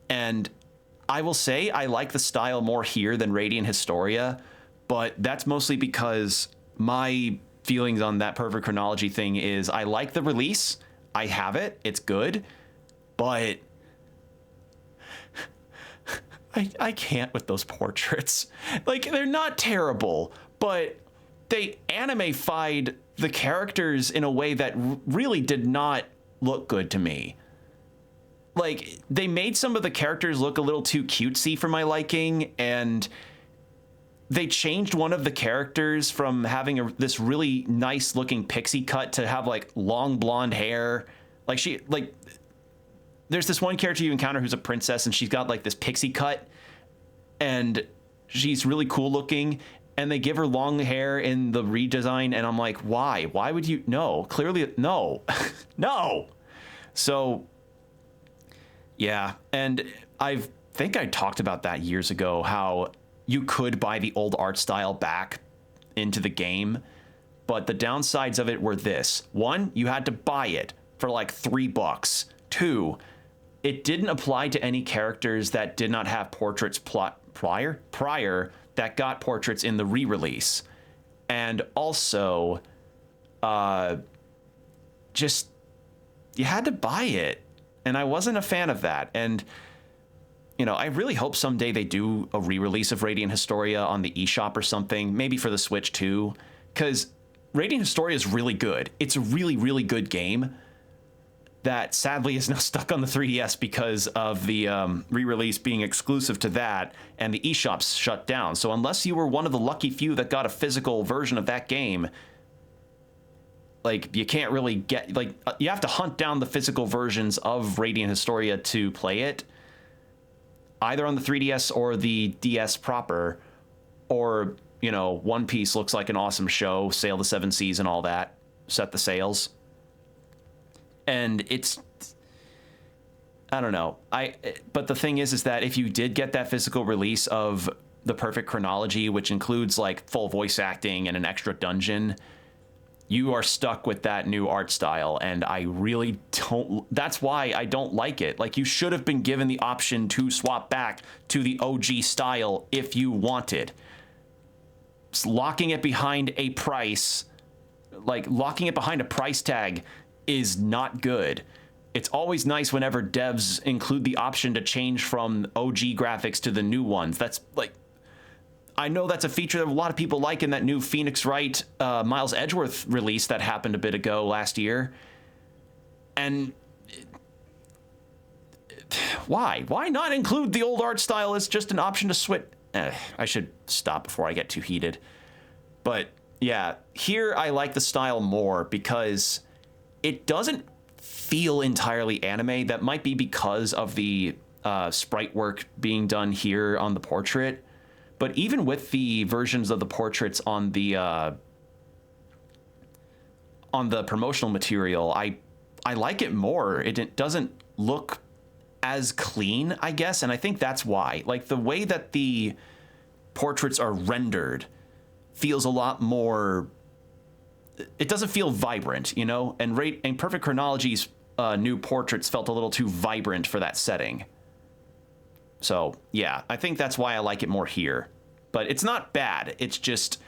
And I will say I like the style more here than Radiant Historia, but that's mostly because my feelings on that Perfect Chronology thing is I like the release, I have it, it's good, but I can't with those portraits. Like, they're not terrible, but they anime-fied the characters in a way that really did not look good to me. Like, they made some of the characters look a little too cutesy for my liking, and they changed one of the characters from having this really nice looking pixie cut to have like long blonde hair. There's this one character you encounter who's a princess, and she's got like this pixie cut, and she's really cool looking, and they give her long hair in the redesign, and I'm like, why? Why would you? No, clearly, no. No. So, yeah, and I think I talked about that years ago, how you could buy the old art style back into the game, but the downsides of it were this. One, you had to buy it for like $3. Two, it didn't apply to any characters that did not have portraits prior that got portraits in the re-release. And also, just, you had to buy it. And I wasn't a fan of that. And, you know, I really hope someday they do a re-release of Radiant Historia on the eShop or something, maybe for the Switch too, because Radiant Historia is really good. It's a really, really good game that sadly is now stuck on the 3DS because of the re-release being exclusive to that, and the eShop's shut down. So unless you were one of the lucky few that got a physical version of that game, like, you can't really get, like, you have to hunt down the physical versions of Radiant Historia to play it, either on the 3DS or the DS proper, or, you know, One Piece looks like an awesome show, Sail the Seven Seas and all that, set the sails. And it's, I don't know. But the thing is that if you did get that physical release of the Perfect Chronology, which includes like full voice acting and an extra dungeon, you are stuck with that new art style, and I really don't, that's why I don't like it. Like, you should have been given the option to swap back to the OG style if you wanted. Locking it behind a price Like, locking it behind a price tag is not good. It's always nice whenever devs include the option to change from OG graphics to the new ones. That's like, I know that's a feature that a lot of people like in that new Phoenix Wright Miles Edgeworth release that happened a bit ago last year. And why? Why not include the old art style as just an option to switch? I should stop before I get too heated. But yeah, here I like the style more because it doesn't feel entirely anime. That might be because of the sprite work being done here on the portrait. But even with the versions of the portraits on the promotional material, I like it more. It doesn't look as clean, I guess, and I think that's why. Like, the way that the portraits are rendered feels a lot more... It doesn't feel vibrant, you know? And Perfect Chronology's new portraits felt a little too vibrant for that setting. So, yeah, I think that's why I like it more here. But it's not bad. It's just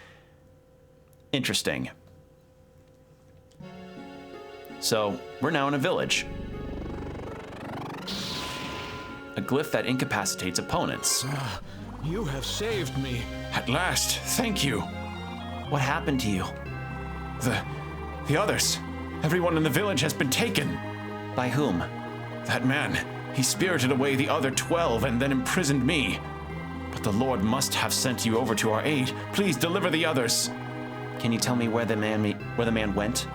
interesting. So, we're now in a village. A glyph that incapacitates opponents. You have saved me. At last, thank you. What happened to you? The others. Everyone in the village has been taken. By whom? That man, he spirited away the other 12 and then imprisoned me. But the Lord must have sent you over to our aid. Please deliver the others. Can you tell me where the man went?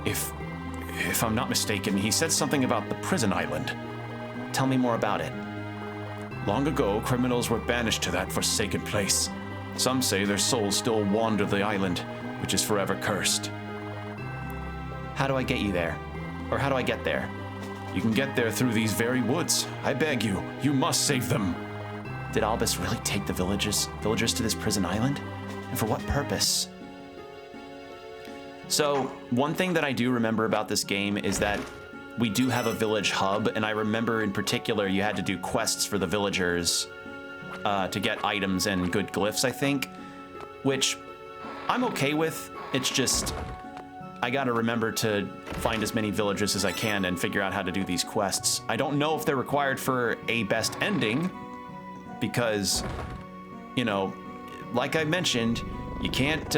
If I'm not mistaken, he said something about the prison island. Tell me more about it. Long ago, criminals were banished to that forsaken place. Some say their souls still wander the island, which is forever cursed. How do I get you there? Or how do I get there? You can get there through these very woods. I beg you, you must save them. Did Albus really take the villagers to this prison island? And for what purpose? So, one thing that I do remember about this game is that we do have a village hub, and I remember in particular you had to do quests for the villagers to get items and good glyphs, I think, which I'm okay with. It's just, I gotta remember to find as many villagers as I can and figure out how to do these quests. I don't know if they're required for a best ending, because, you know, like I mentioned, you can't,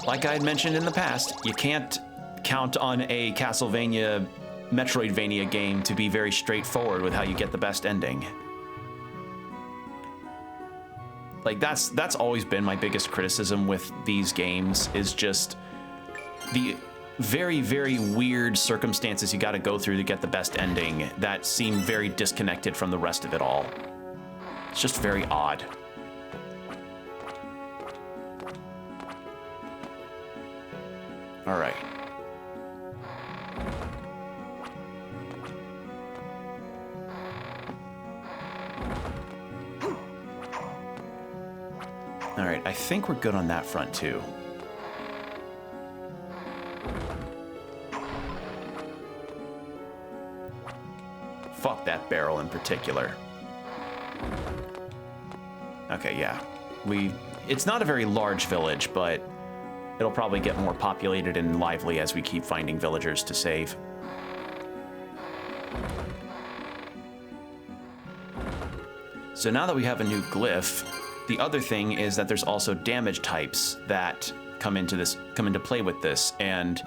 like I had mentioned in the past, you can't count on a Castlevania, Metroidvania game to be very straightforward with how you get the best ending. Like, that's always been my biggest criticism with these games, is just the very, very weird circumstances you gotta go through to get the best ending that seem very disconnected from the rest of it all. It's just very odd. All right. All right, I think we're good on that front too. Fuck that barrel in particular. Okay, yeah. It's not a very large village, but it'll probably get more populated and lively as we keep finding villagers to save. So now that we have a new glyph, the other thing is that there's also damage types that come into play with this, and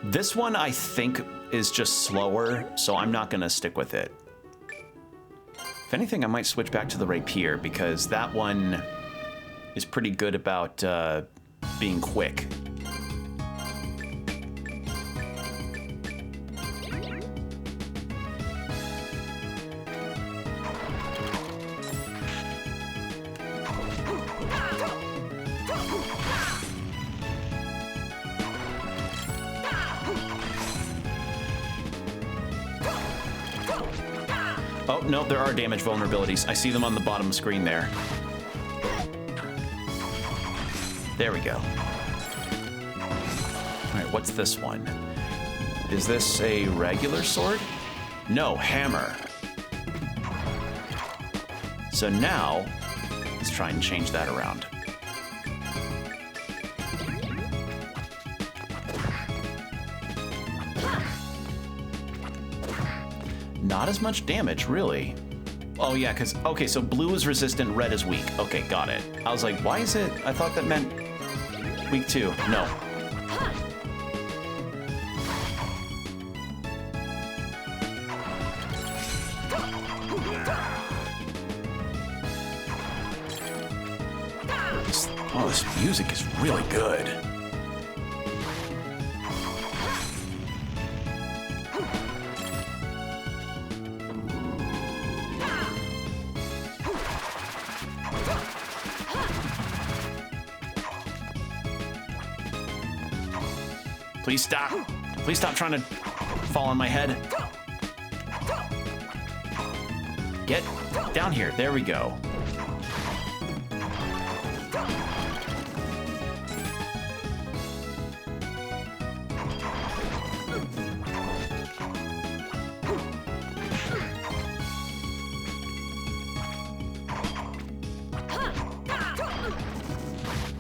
this one I think is just slower, so I'm not gonna stick with it. If anything, I might switch back to the rapier, because that one is pretty good about being quick. Oh, no, there are damage vulnerabilities. I see them on the bottom screen there. There we go. All right, what's this one? Is this a regular sword? No, hammer. So now, let's try and change that around. not as much damage, really. Oh yeah, because, okay, so blue is resistant, red is weak. Okay, got it. I was like, why is it? I thought that meant weak too. No. Oh, this music is really good. Please stop. Please stop trying to fall on my head. Get down here. There we go.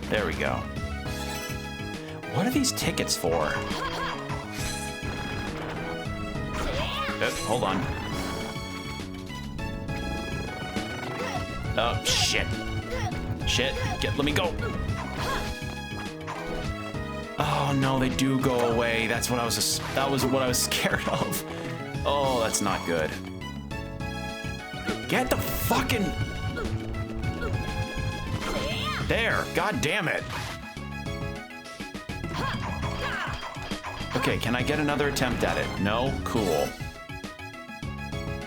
There we go. What are these tickets for? Hold on. Oh, shit. Shit. Let me go. Oh, no, they do go away. That was what I was scared of. Oh, that's not good. Get the fucking... There. God damn it. Okay, can I get another attempt at it? No? Cool.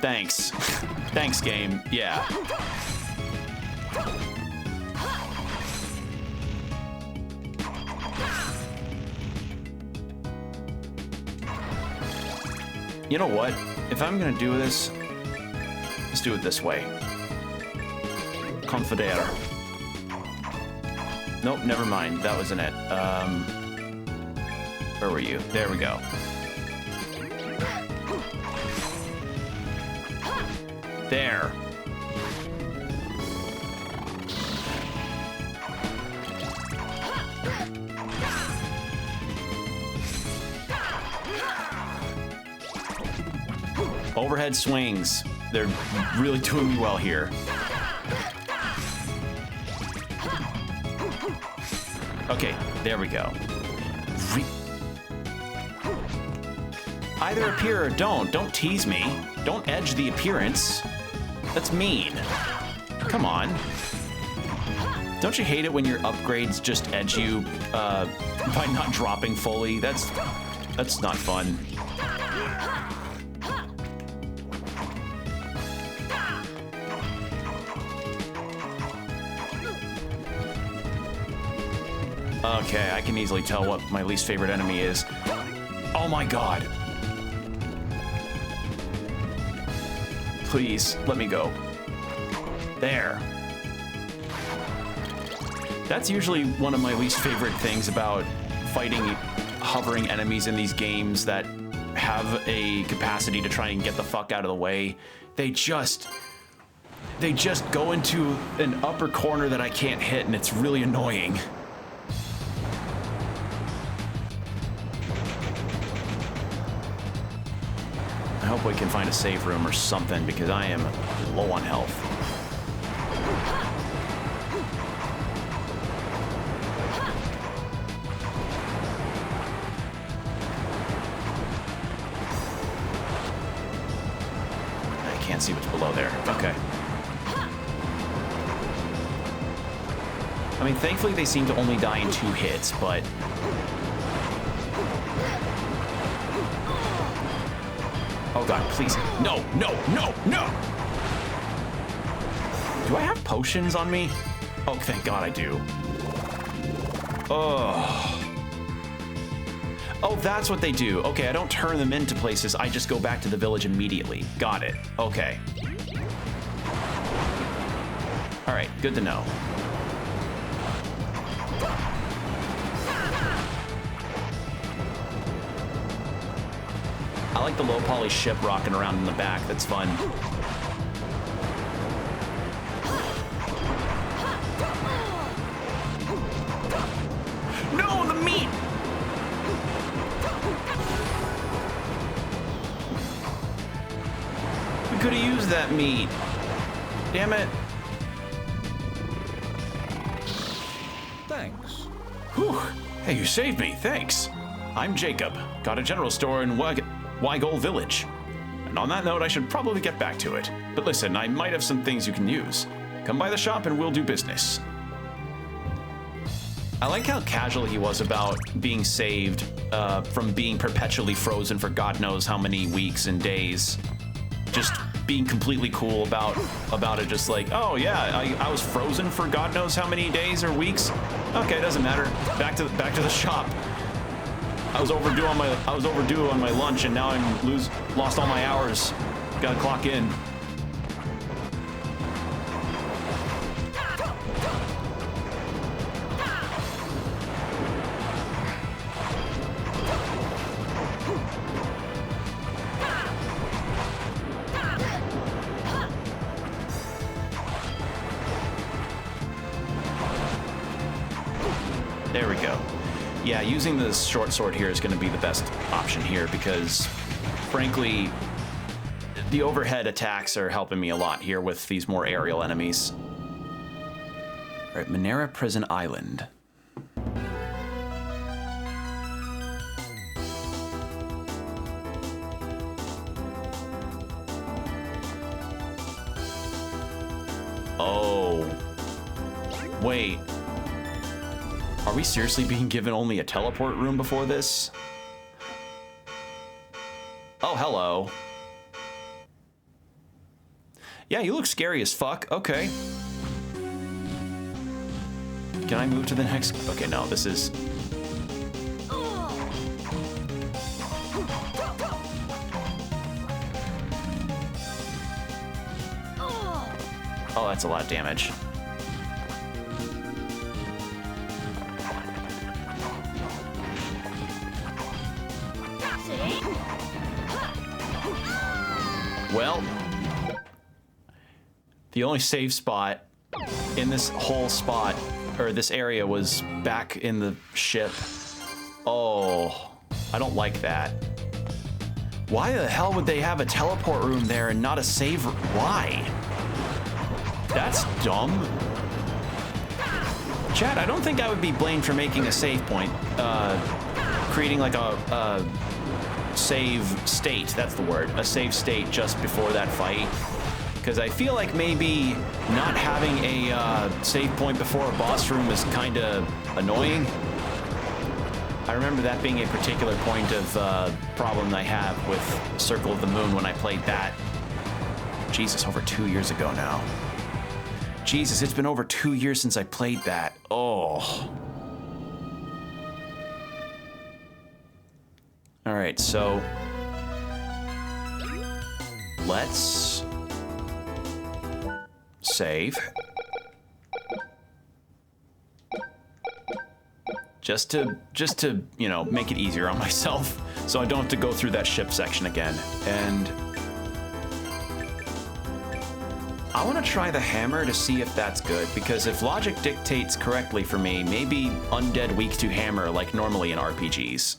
Thanks. Thanks, game. Yeah. You know what? If I'm gonna do this, let's do it this way. Confidere. Nope, never mind. That wasn't it. Where were you? There we go. There. Overhead swings. They're really doing me well here. Okay, there we go. Either appear or don't. Don't tease me. Don't edge the appearance. That's mean. Come on. Don't you hate it when your upgrades just edge you by not dropping fully? That's not fun. Okay, I can easily tell what my least favorite enemy is. Oh my god. Please, let me go. There. That's usually one of my least favorite things about fighting hovering enemies in these games that have a capacity to try and get the fuck out of the way. They just go into an upper corner that I can't hit, and it's really annoying. I hope we can find a save room or something, because I am low on health. I can't see what's below there. Okay. I mean, thankfully they seem to only die in 2 hits, but... Oh god, please. No, no, no, no! Do I have potions on me? Oh, thank god I do. Oh. Oh, that's what they do. Okay, I don't turn them into places, I just go back to the village immediately. Got it. Okay. Alright, good to know. I like the low poly ship rocking around in the back. That's fun. No, the meat! that meat? Damn it. Thanks. Whew. Hey, you saved me. Thanks. I'm Jacob. Got a general store in Weigel Village. And on that note, I should probably get back to it. But listen, I might have some things you can use. Come by the shop and we'll do business. I like how casual he was about being saved from being perpetually frozen for God knows how many weeks and days. Just being completely cool about it, just like, oh yeah, I was frozen for God knows how many days or weeks. Okay, doesn't matter. Back to the shop. I was overdue on my lunch, and now I'm lost all my hours. Gotta clock in. There we go. Yeah, using the short sword here is going to be the best option here because, frankly, the overhead attacks are helping me a lot here with these more aerial enemies. All right, Minera Prison Island. Oh. Wait. Are we seriously being given only a teleport room before this? Oh, hello. Yeah, you look scary as fuck. Okay. Can I move to the next? Okay, no, this is... Oh, that's a lot of damage. Well, the only save spot in this whole spot, or this area, was back in the ship. Oh, I don't like that. Why the hell would they have a teleport room there and not a save room? Why? That's dumb. Chat, I don't think I would be blamed for making a save point. Creating like a save state, that's the word, a save state just before that fight, because I feel like maybe not having a save point before a boss room is kind of annoying. I remember that being a particular point of problem I have with Circle of the Moon when I played that. Jesus, over 2 years ago now. Jesus, it's been over 2 years since I played that. Oh. All right, so let's save. Just to, you know, make it easier on myself so I don't have to go through that ship section again. And I want to try the hammer to see if that's good, because if logic dictates correctly for me, maybe undead weak to hammer like normally in RPGs.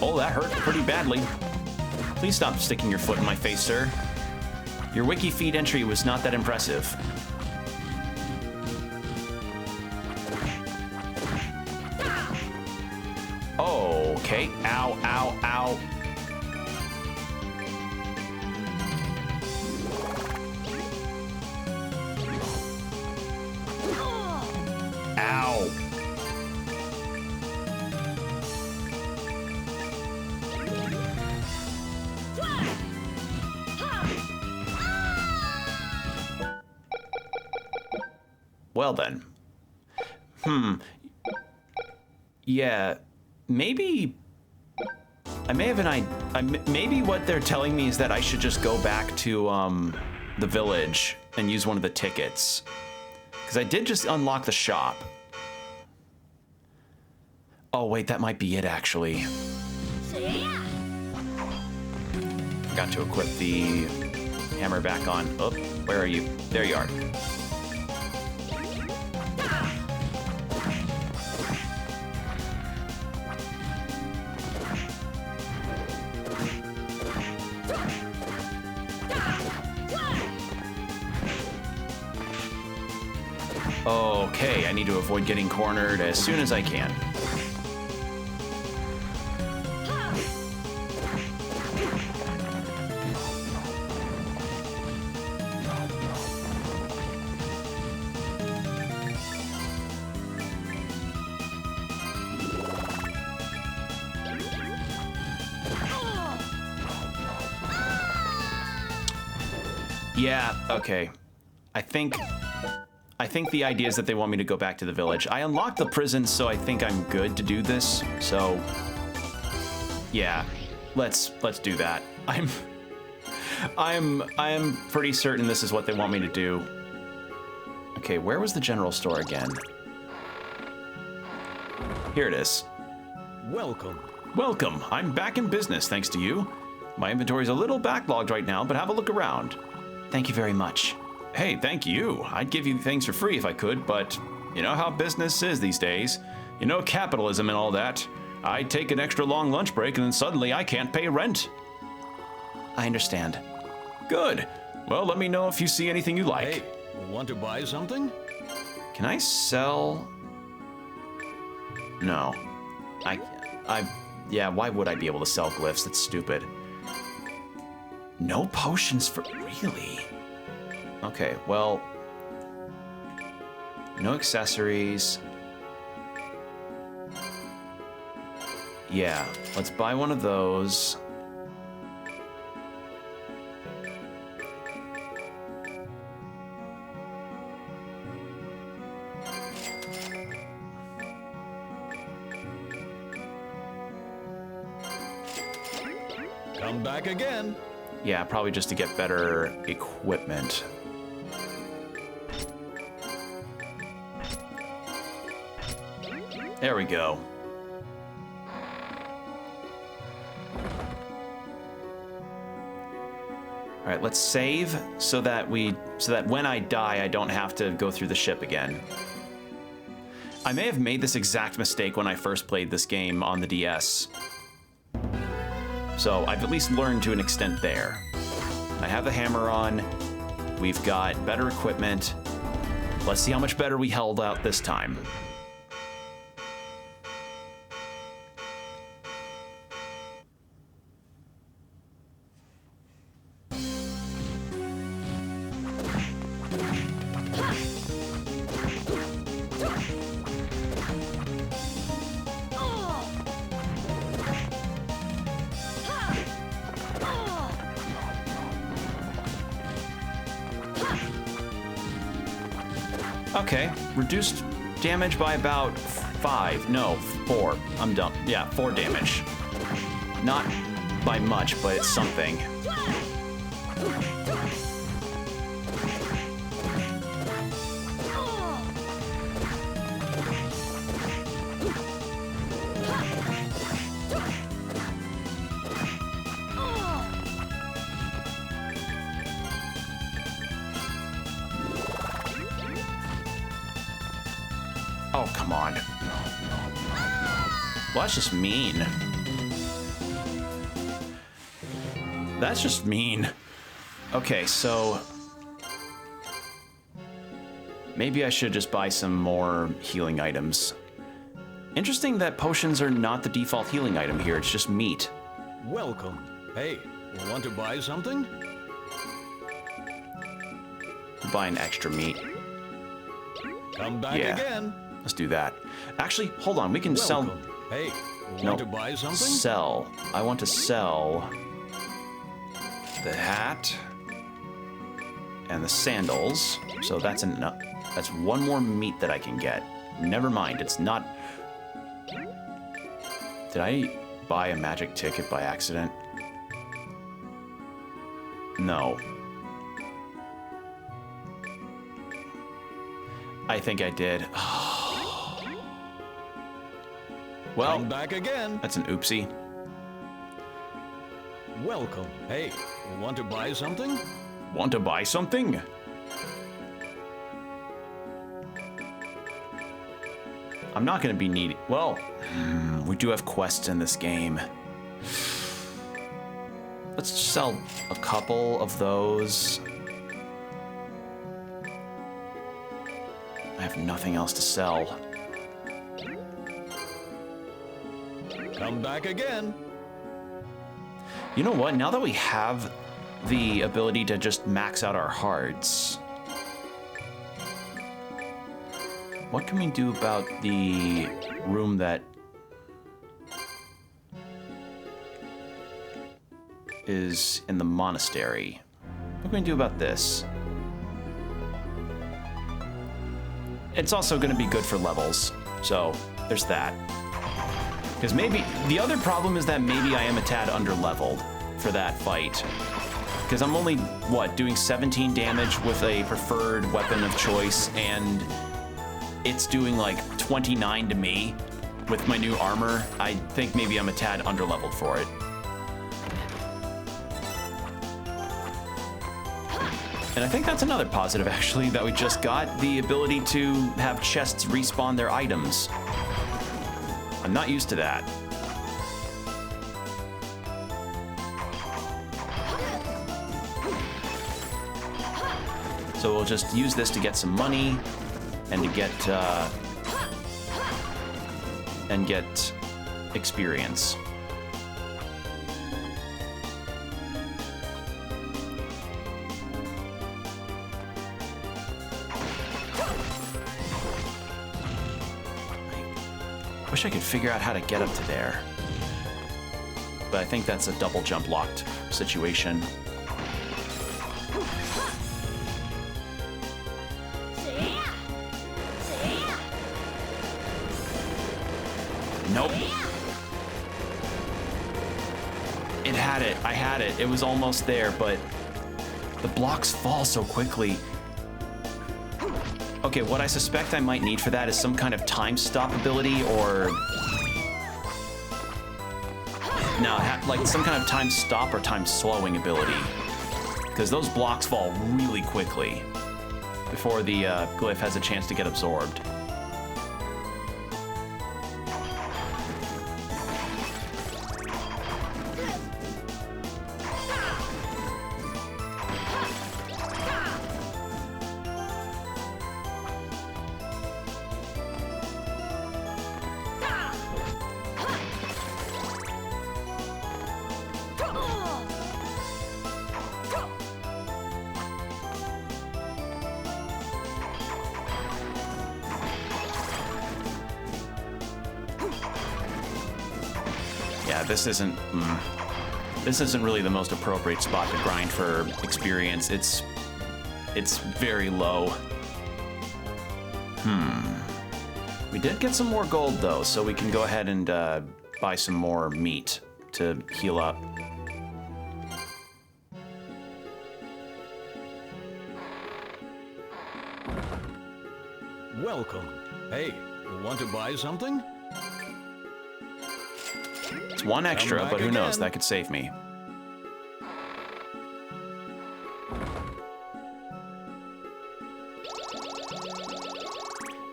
Oh, that hurt pretty badly. Please stop sticking your foot in my face, sir. Your wiki feed entry was not that impressive. Okay. Ow, ow, ow. Ow. Well then. Yeah, maybe I may have maybe what they're telling me is that I should just go back to the village and use one of the tickets, because I did just unlock the shop. Oh wait, that might be it actually. Forgot to equip the hammer back on. Oh, where are you? There you are. Okay, I need to avoid getting cornered as soon as I can. Yeah, okay. I think the idea is that they want me to go back to the village. I unlocked the prison, so I think I'm good to do this. So, yeah, let's do that. I'm pretty certain this is what they want me to do. Okay, where was the general store again? Here it is. Welcome. Welcome. I'm back in business thanks to you. My inventory's a little backlogged right now, but have a look around. Thank you very much. Hey, thank you. I'd give you things for free if I could, but you know how business is these days. You know, capitalism and all that. I'd take an extra long lunch break and then suddenly I can't pay rent. I understand. Good. Well, let me know if you see anything you like. Hey, want to buy something? Can I sell? No. Yeah, why would I be able to sell glyphs? That's stupid. No potions for, really? Okay, well, no accessories. Yeah, let's buy one of those. Come back again. Yeah, probably just to get better equipment. There we go. All right, let's save so that when I die, I don't have to go through the ship again. I may have made this exact mistake when I first played this game on the DS. So I've at least learned to an extent there. I have the hammer on. We've got better equipment. Let's see how much better we held out this time. Okay, reduced damage by about 4. I'm dumb. Yeah, 4 damage. Not by much, but it's something. Oh, come on. Well, that's just mean. That's just mean. Okay, so maybe I should just buy some more healing items. Interesting that potions are not the default healing item here, it's just meat. Welcome. Hey, want to buy something? Buy an extra meat. Come back again. Let's do that. Actually, hold on, we can sell... Hey, No, want to buy something? sell. I want to sell the hat and the sandals. So that's enough. That's one more meat that I can get. Never mind, it's not... Did I buy a magic ticket by accident? No. I think I did. Well, Come back again. that's an oopsie. Welcome. Hey, want to buy something? Want to buy something? I'm not gonna be needy. Well, we do have quests in this game. Let's sell a couple of those. I have nothing else to sell. Come back again. You know what? Now that we have the ability to just max out our hearts, what can we do about the room that is in the monastery? What can we do about this? It's also going to be good for levels, so there's that. Because maybe the other problem is that maybe I am a tad under-leveled for that fight. Because I'm only, what, doing 17 damage with a preferred weapon of choice, and it's doing like 29 to me with my new armor. I think maybe I'm a tad under-leveled for it. And I think that's another positive, actually, that we just got the ability to have chests respawn their items. I'm not used to that. So we'll just use this to get some money and to get experience. Wish I could figure out how to get up to there. But I think that's a double jump locked situation. Nope. It had it. I had it. It was almost there, but the blocks fall so quickly. Okay, what I suspect I might need for that is some kind of time stop ability, or no, like some kind of time stop or time slowing ability, because those blocks fall really quickly before the glyph has a chance to get absorbed. Yeah, this isn't really the most appropriate spot to grind for experience. It's very low. We did get some more gold though, so we can go ahead and buy some more meat to heal up. Welcome. Hey, want to buy something? It's one extra, but who knows, that could save me.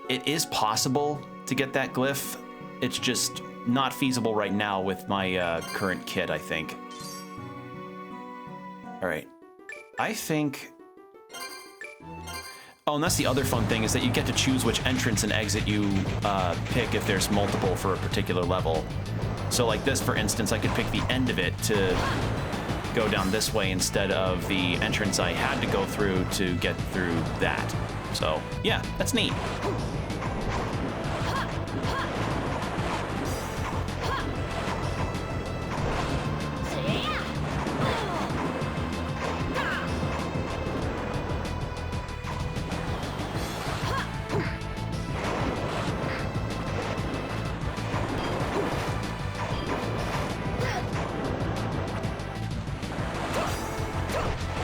It is possible to get that glyph. It's just not feasible right now with my current kit, I think. All right. I think... Oh, and that's the other fun thing, is that you get to choose which entrance and exit you pick if there's multiple for a particular level. So like this, for instance, I could pick the end of it to go down this way instead of the entrance I had to go through to get through that. So, yeah, that's neat.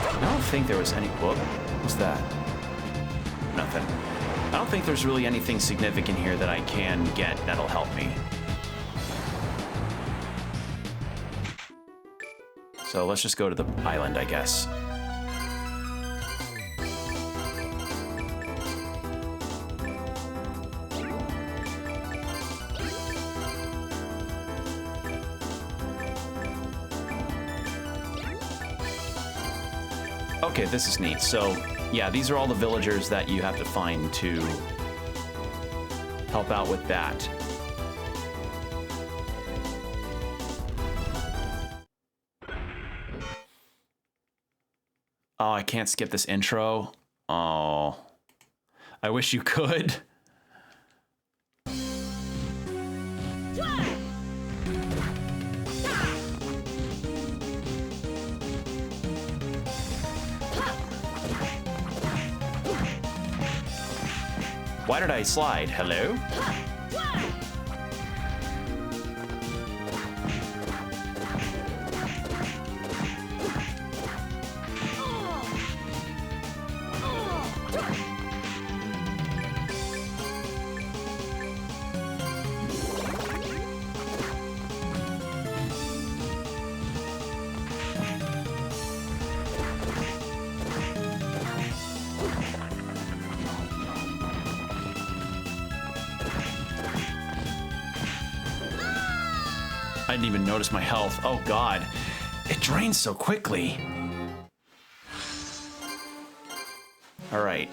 I don't think there was any... Whoop. What's that? Nothing. I don't think there's really anything significant here that I can get that'll help me. So let's just go to the island, I guess. Okay, this is neat. So, yeah, these are all the villagers that you have to find to help out with that. Oh, I can't skip this intro. Oh, I wish you could. Why did I slide? Hello? I didn't even notice my health. Oh god, it drains so quickly. All right.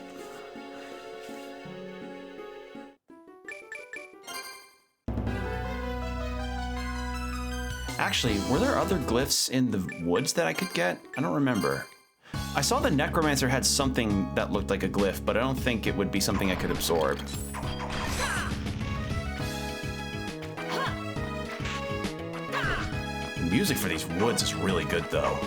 Actually, were there other glyphs in the woods that I could get? I don't remember. I saw the Necromancer had something that looked like a glyph, but I don't think it would be something I could absorb. The music for these woods is really good, though.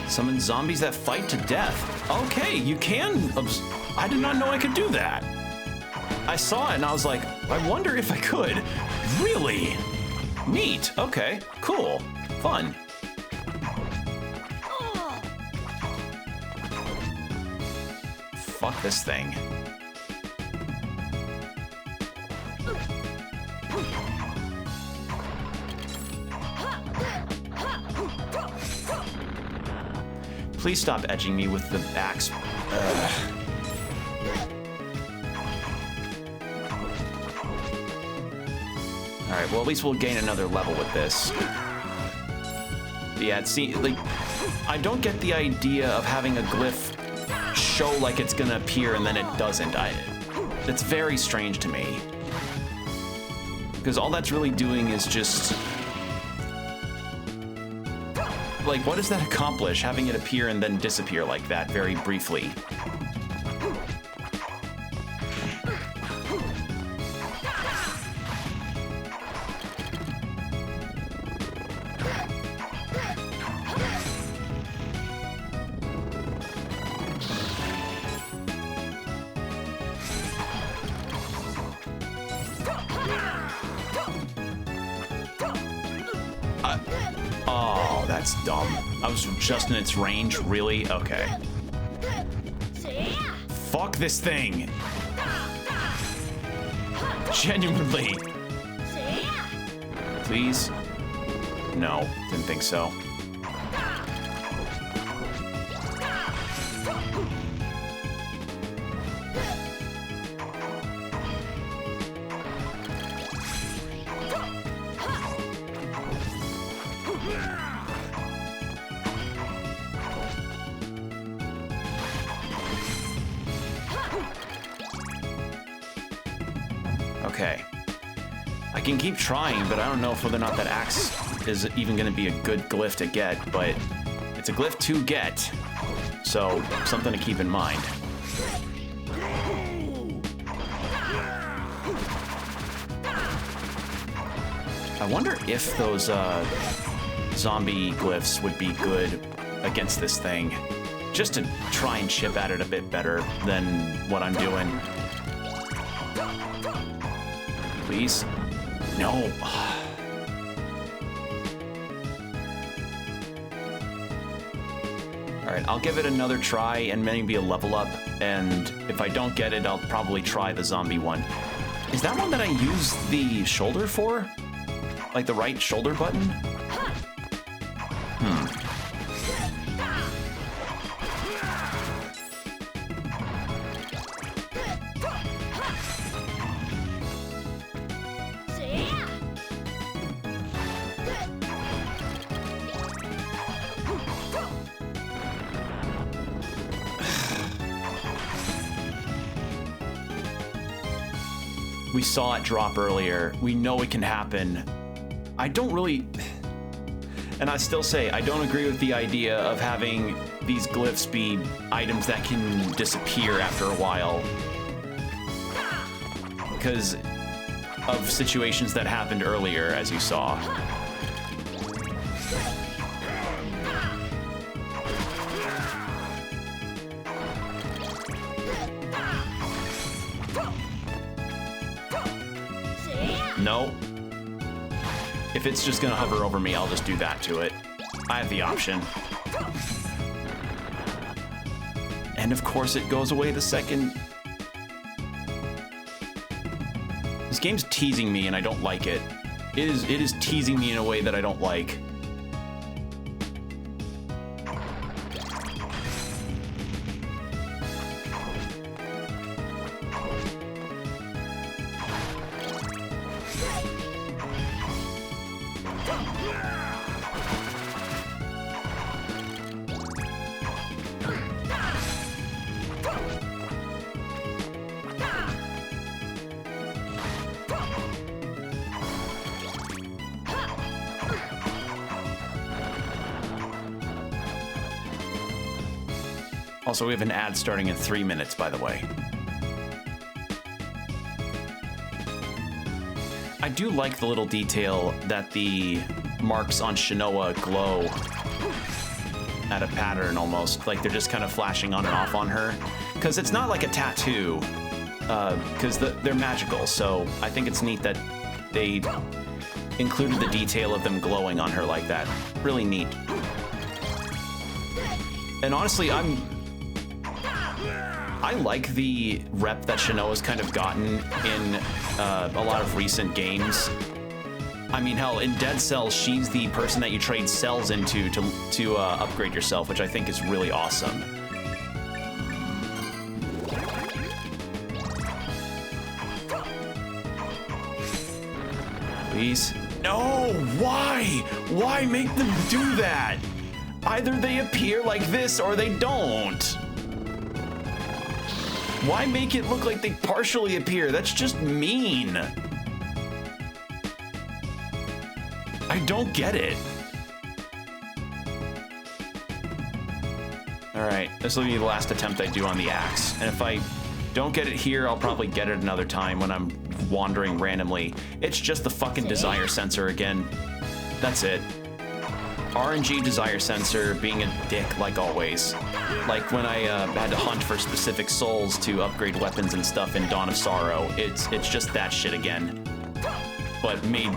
Summon zombies that fight to death. Okay, you can. I did not know I could do that. I saw it and I was like, I wonder if I could. Really? Neat. Okay, cool. Fun. Fuck this thing. Please stop edging me with the axe. Alright, well at least we'll gain another level with this. But yeah, see, like, I don't get the idea of having a glyph show like it's gonna appear and then it doesn't. It's very strange to me. Because all that's really doing is just... like, what does that accomplish, having it appear and then disappear like that very briefly? Oh, that's dumb. I was just in its range, really? Okay. Fuck this thing! Genuinely! Please? No, didn't think so. Okay. I can keep trying, but I don't know whether or not that axe is even going to be a good glyph to get, but it's a glyph to get, so something to keep in mind. I wonder if those zombie glyphs would be good against this thing, just to try and chip at it a bit better than what I'm doing. Please? No. All right, I'll give it another try and maybe a level up. And if I don't get it, I'll probably try the zombie one. Is that one that I use the shoulder for? Like the right shoulder button? We saw it drop earlier. We know it can happen. I don't really... And I still say, I don't agree with the idea of having these glyphs be items that can disappear after a while. Because of situations that happened earlier, as you saw. No. If it's just gonna hover over me, I'll just do that to it. I have the option. And of course it goes away the second. This game's teasing me and I don't like it. It is teasing me in a way that I don't like. Also, we have an ad starting in 3 minutes, by the way. I do like the little detail that the marks on Shinoa glow at a pattern almost. Like they're just kind of flashing on and off on her. Because it's not like a tattoo, because they're magical. So I think it's neat that they included the detail of them glowing on her like that. Really neat. And honestly, I like the rep that Shinoa's kind of gotten in a lot of recent games. I mean, hell, in Dead Cells, she's the person that you trade cells into to upgrade yourself, which I think is really awesome. Please? No! Why? Why make them do that? Either they appear like this or they don't. Why make it look like they partially appear? That's just mean. I don't get it. All right, this will be the last attempt I do on the axe. And if I don't get it here, I'll probably get it another time when I'm wandering randomly. It's just the fucking desire sensor again. That's it. RNG desire sensor being a dick like always. Like when I had to hunt for specific souls to upgrade weapons and stuff in Dawn of Sorrow, it's just that shit again. But made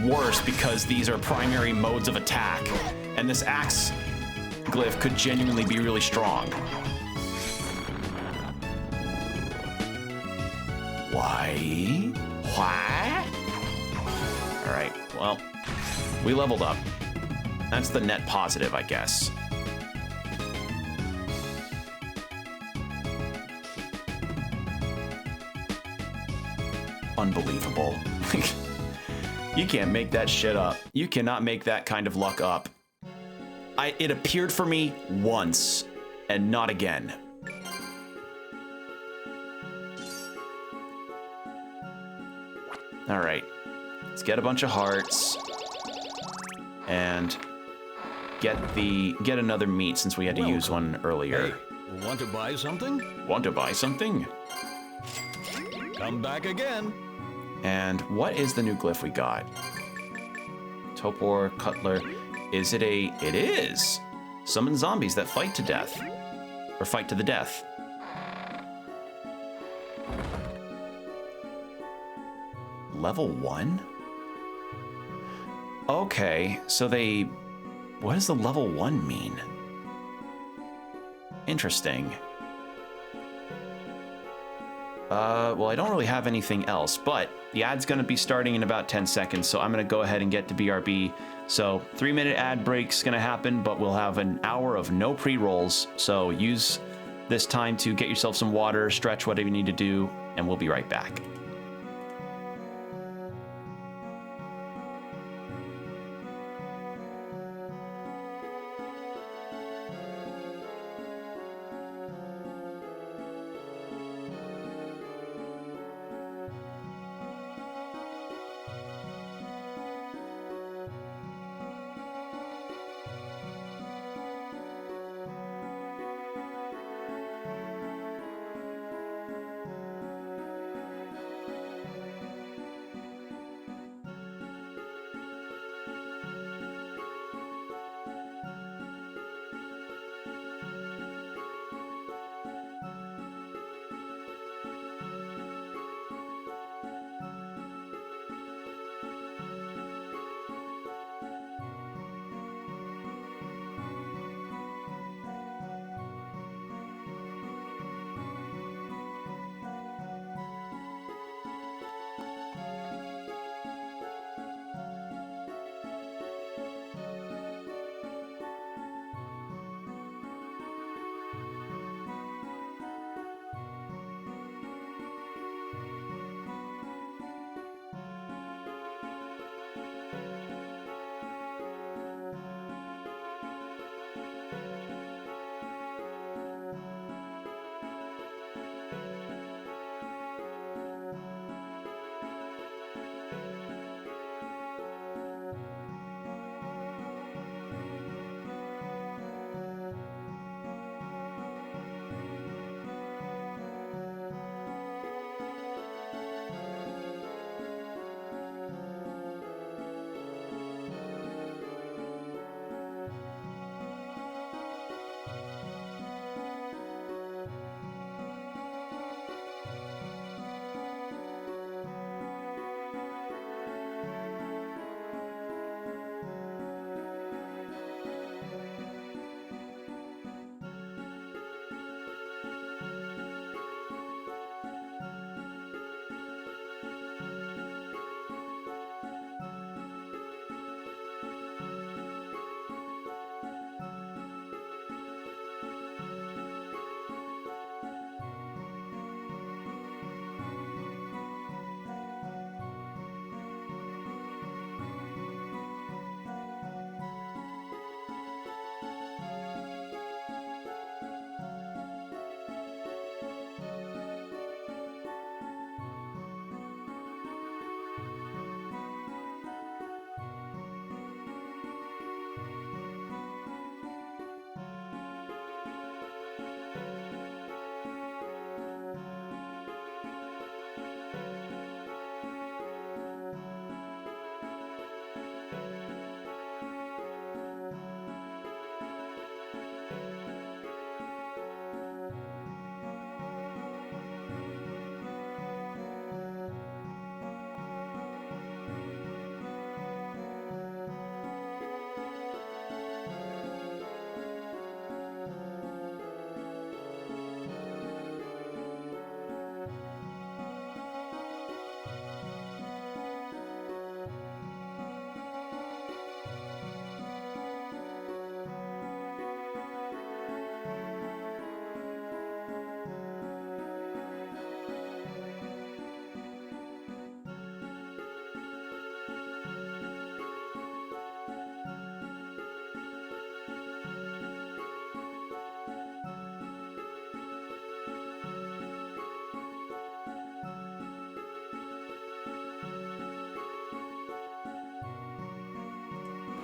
worse because these are primary modes of attack, and this axe glyph could genuinely be really strong. Why? Why? All right, well, we leveled up. That's the net positive, I guess. Unbelievable. You can't make that shit up. You cannot make that kind of luck up. It appeared for me once, and not again. All right, let's get a bunch of hearts, and get another meat since we had to use one earlier. Hey, want to buy something? Want to buy something? Come back again. And what is the new glyph we got? Topor Cutler. Is it a... It is! Summon zombies that fight to death. Or fight to the death. Level 1? Okay, so they... What does the level 1 mean? Interesting. Well, I don't really have anything else, but the ad's going to be starting in about 10 seconds, so I'm going to go ahead and get to BRB. So 3-minute ad break's going to happen, but we'll have an hour of no pre-rolls, so use this time to get yourself some water, stretch, whatever you need to do, and we'll be right back.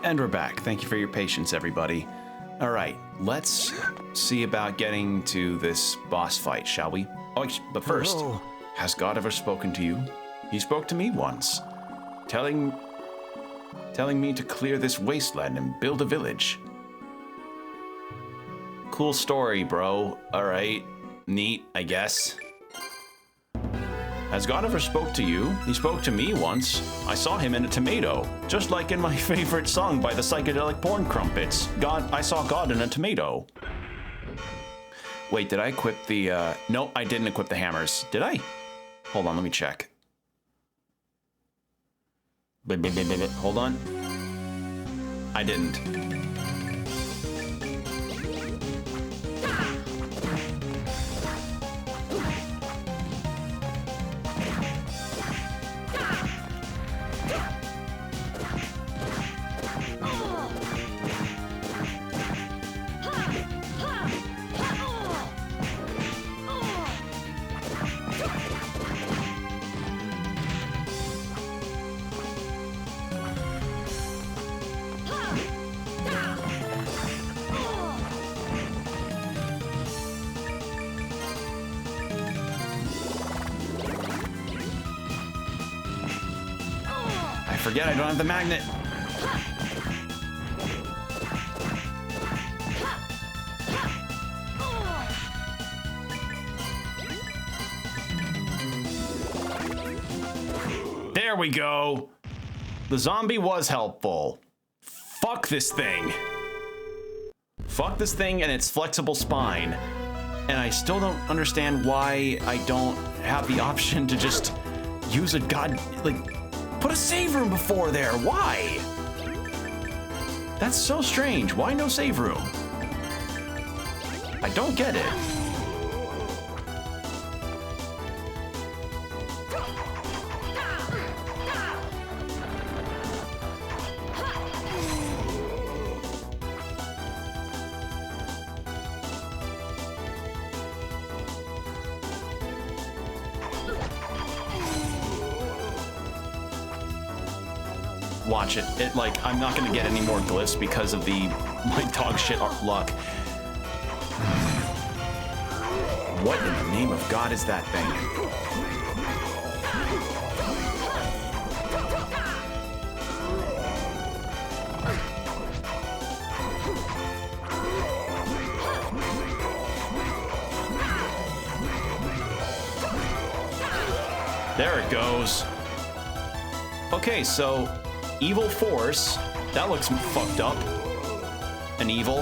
And we're back. Thank you for your patience, everybody. All right, let's see about getting to this boss fight, shall we? Oh, but first, has God ever spoken to you? He spoke to me once, telling me to clear this wasteland and build a village. Cool story, bro. All right, neat, I guess. Has God ever spoke to you? He spoke to me once. I saw him in a tomato, just like in my favorite song by the Psychedelic Porn Crumpets. I saw God in a tomato. Wait, did I equip the, nope, I didn't equip the hammers. Did I? Hold on, let me check. Hold on. I didn't. Forget I don't have the magnet. There we go. The zombie was helpful. Fuck this thing. Fuck this thing and its flexible spine. And I still don't understand why I don't have the option to just use a put a save room before there. Why? That's so strange. Why no save room? I don't get it. Watch it. I'm not gonna get any more glyphs because of my dog shit luck. What in the name of God is that thing? There it goes. Okay, so evil force, that looks fucked up. An evil,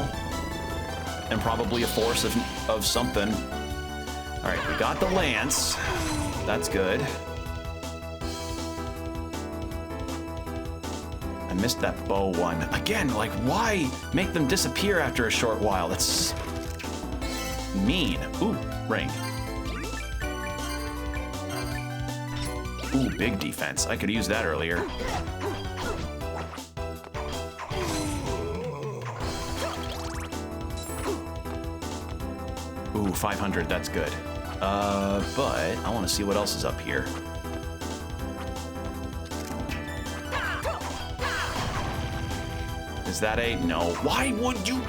and probably a force of something. All right, we got the lance. That's good. I missed that bow one. Again, why make them disappear after a short while? That's mean. Ooh, ring. Ooh, big defense. I could use that earlier. Ooh, 500, that's good. But I want to see what else is up here. Is that a no? Why would you?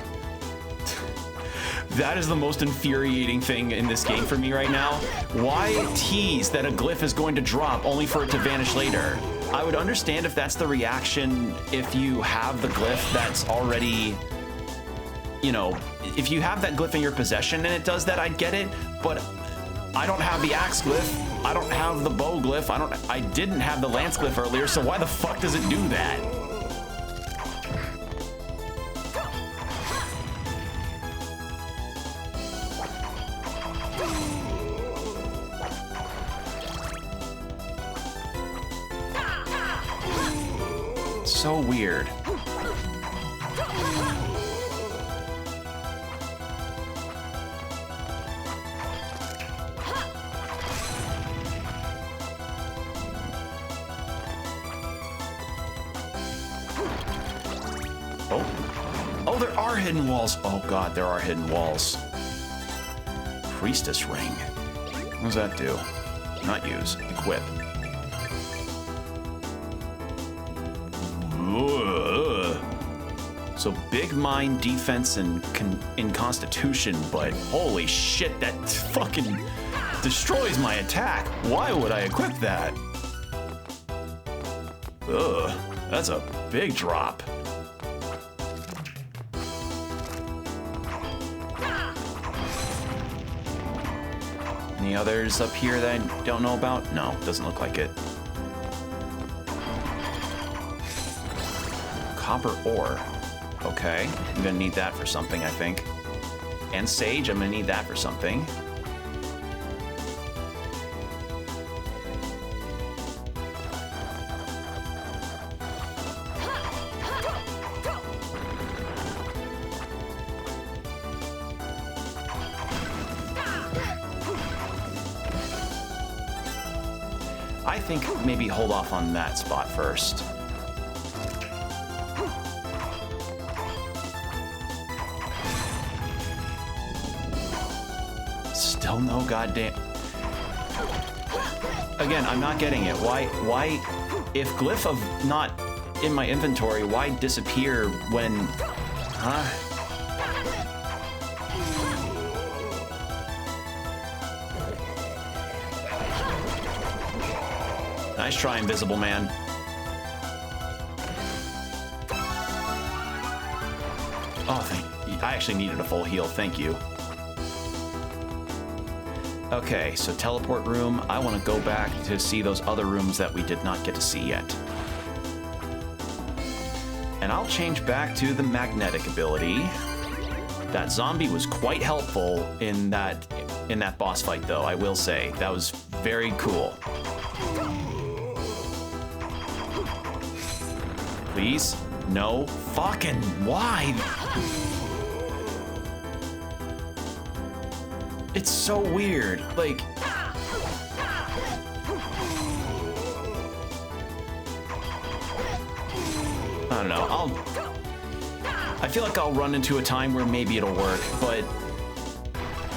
That is the most infuriating thing in this game for me right now. Why tease that a glyph is going to drop only for it to vanish later? I would understand if that's the reaction if you have the glyph that's already, if you have that glyph in your possession and it does that, I'd get it, but I don't have the axe glyph, I don't have the bow glyph, I didn't have the lance glyph earlier, so why the fuck does it do that? So weird. Oh, there are hidden walls. Oh god, there are hidden walls. Priestess ring. What does that do? Not use. Equip. So big mind, defense, and in constitution, but holy shit, that fucking destroys my attack. Why would I equip that? Ugh, that's a big drop. Any others up here that I don't know about? No, doesn't look like it. Copper ore. Okay, I'm gonna need that for something, I think. And sage, I'm gonna need that for something. I think maybe hold off on that spot first. Still no goddamn... Again, I'm not getting it. Why, if glyph of not in my inventory, why disappear when... Huh? Nice try, Invisible Man. Oh, I actually needed a full heal. Thank you. Okay, so teleport room. I want to go back to see those other rooms that we did not get to see yet. And I'll change back to the magnetic ability. That zombie was quite helpful in that boss fight, though, I will say. That was very cool. Please? No. Fucking why? It's so weird. Like... I don't know. I feel like I'll run into a time where maybe it'll work, but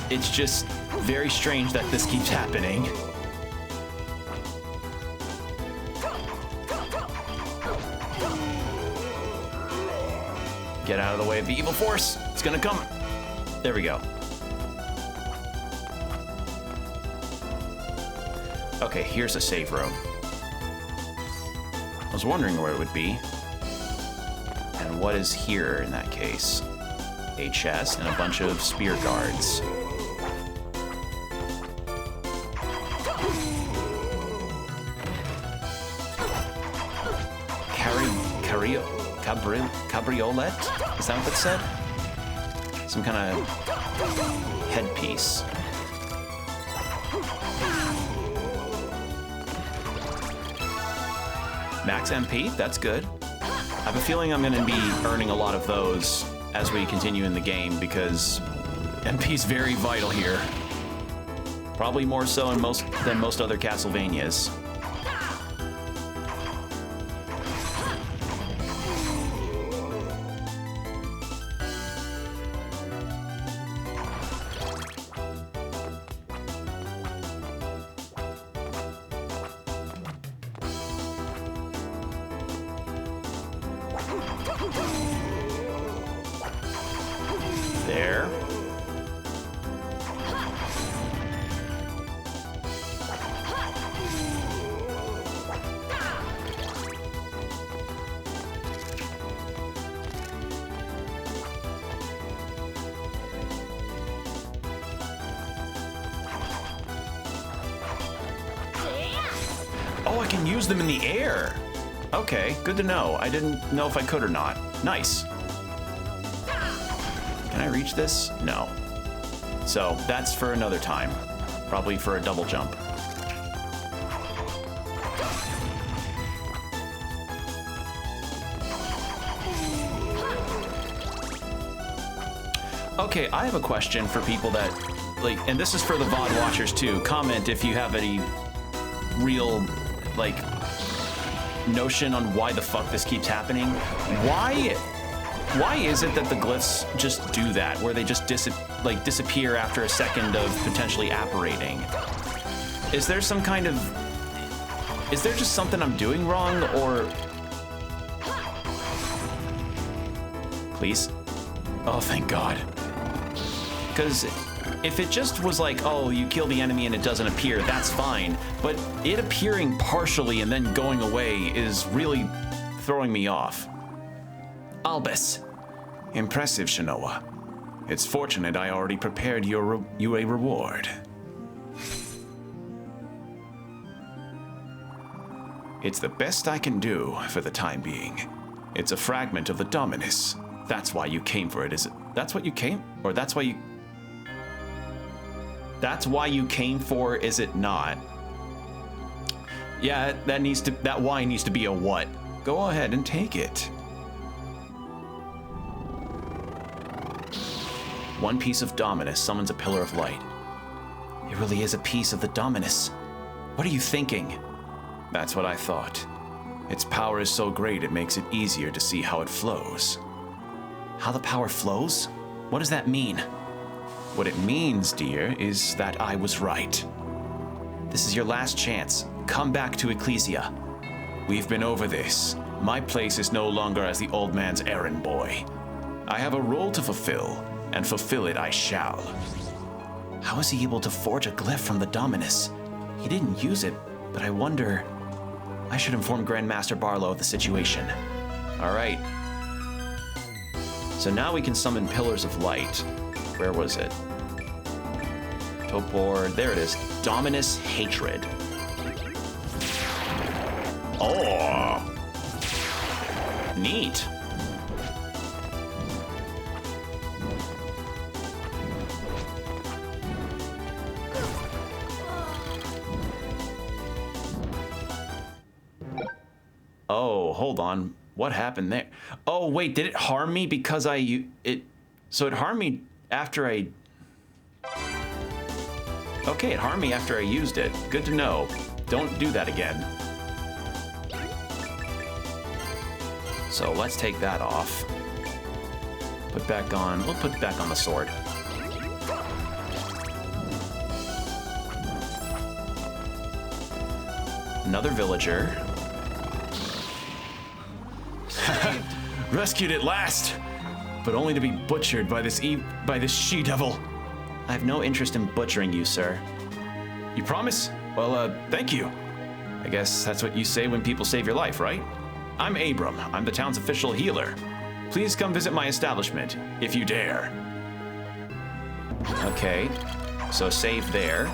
it's just very strange that this keeps happening. Get out of the way of the evil force. It's gonna come. There we go. Okay, here's a save room. I was wondering where it would be. And what is here in that case? A chest and a bunch of spear guards. Cabriolet? Is that what it said? Some kind of headpiece. Max MP, that's good. I have a feeling I'm going to be earning a lot of those as we continue in the game because MP is very vital here. Probably more so than most other Castlevanias. There. Oh, I can use them in the air. Okay, good to know. I didn't know if I could or not. Nice. Can I reach this? No. So that's for another time. Probably for a double jump. Okay, I have a question for people that, like, and this is for the VOD watchers too. Comment if you have any real, like, notion on why the fuck this keeps happening. Why is it that the glyphs just do that, where they just disappear after a second of potentially apparating? Is there some kind of... Is there just something I'm doing wrong, or... Please? Oh, thank God. Because if it just was like, oh, you kill the enemy and it doesn't appear, that's fine. But it appearing partially and then going away is really throwing me off. Albus. Impressive, Shanoa. It's fortunate I already prepared you a reward. It's the best I can do for the time being. It's a fragment of the Dominus. That's why you came for it, is it? That's what you came? Or that's why you... That's why you came for, is it not? Yeah, that why needs to be a what. Go ahead and take it. One piece of Dominus summons a pillar of light. It really is a piece of the Dominus. What are you thinking? That's what I thought. Its power is so great it makes it easier to see how it flows. How the power flows? What does that mean? What it means, dear, is that I was right. This is your last chance. Come back to Ecclesia. We've been over this. My place is no longer as the old man's errand boy. I have a role to fulfill, and fulfill it I shall. How is he able to forge a glyph from the Dominus? He didn't use it, but I wonder... I should inform Grandmaster Barlow of the situation. All right. So now we can summon Pillars of Light. Where was it? Topor, there it is. Dominus Hatred. Oh! Neat. Oh, hold on. What happened there? Oh, wait, did it harm me because so it harmed me after I... Okay, it harmed me after I used it. Good to know. Don't do that again. So let's take that off. We'll put back on the sword. Another villager. Rescued at last, but only to be butchered by this she-devil. I have no interest in butchering you, sir. You promise? Well, thank you. I guess that's what you say when people save your life, right? I'm Abram. I'm the town's official healer. Please come visit my establishment, if you dare. Okay, so save there.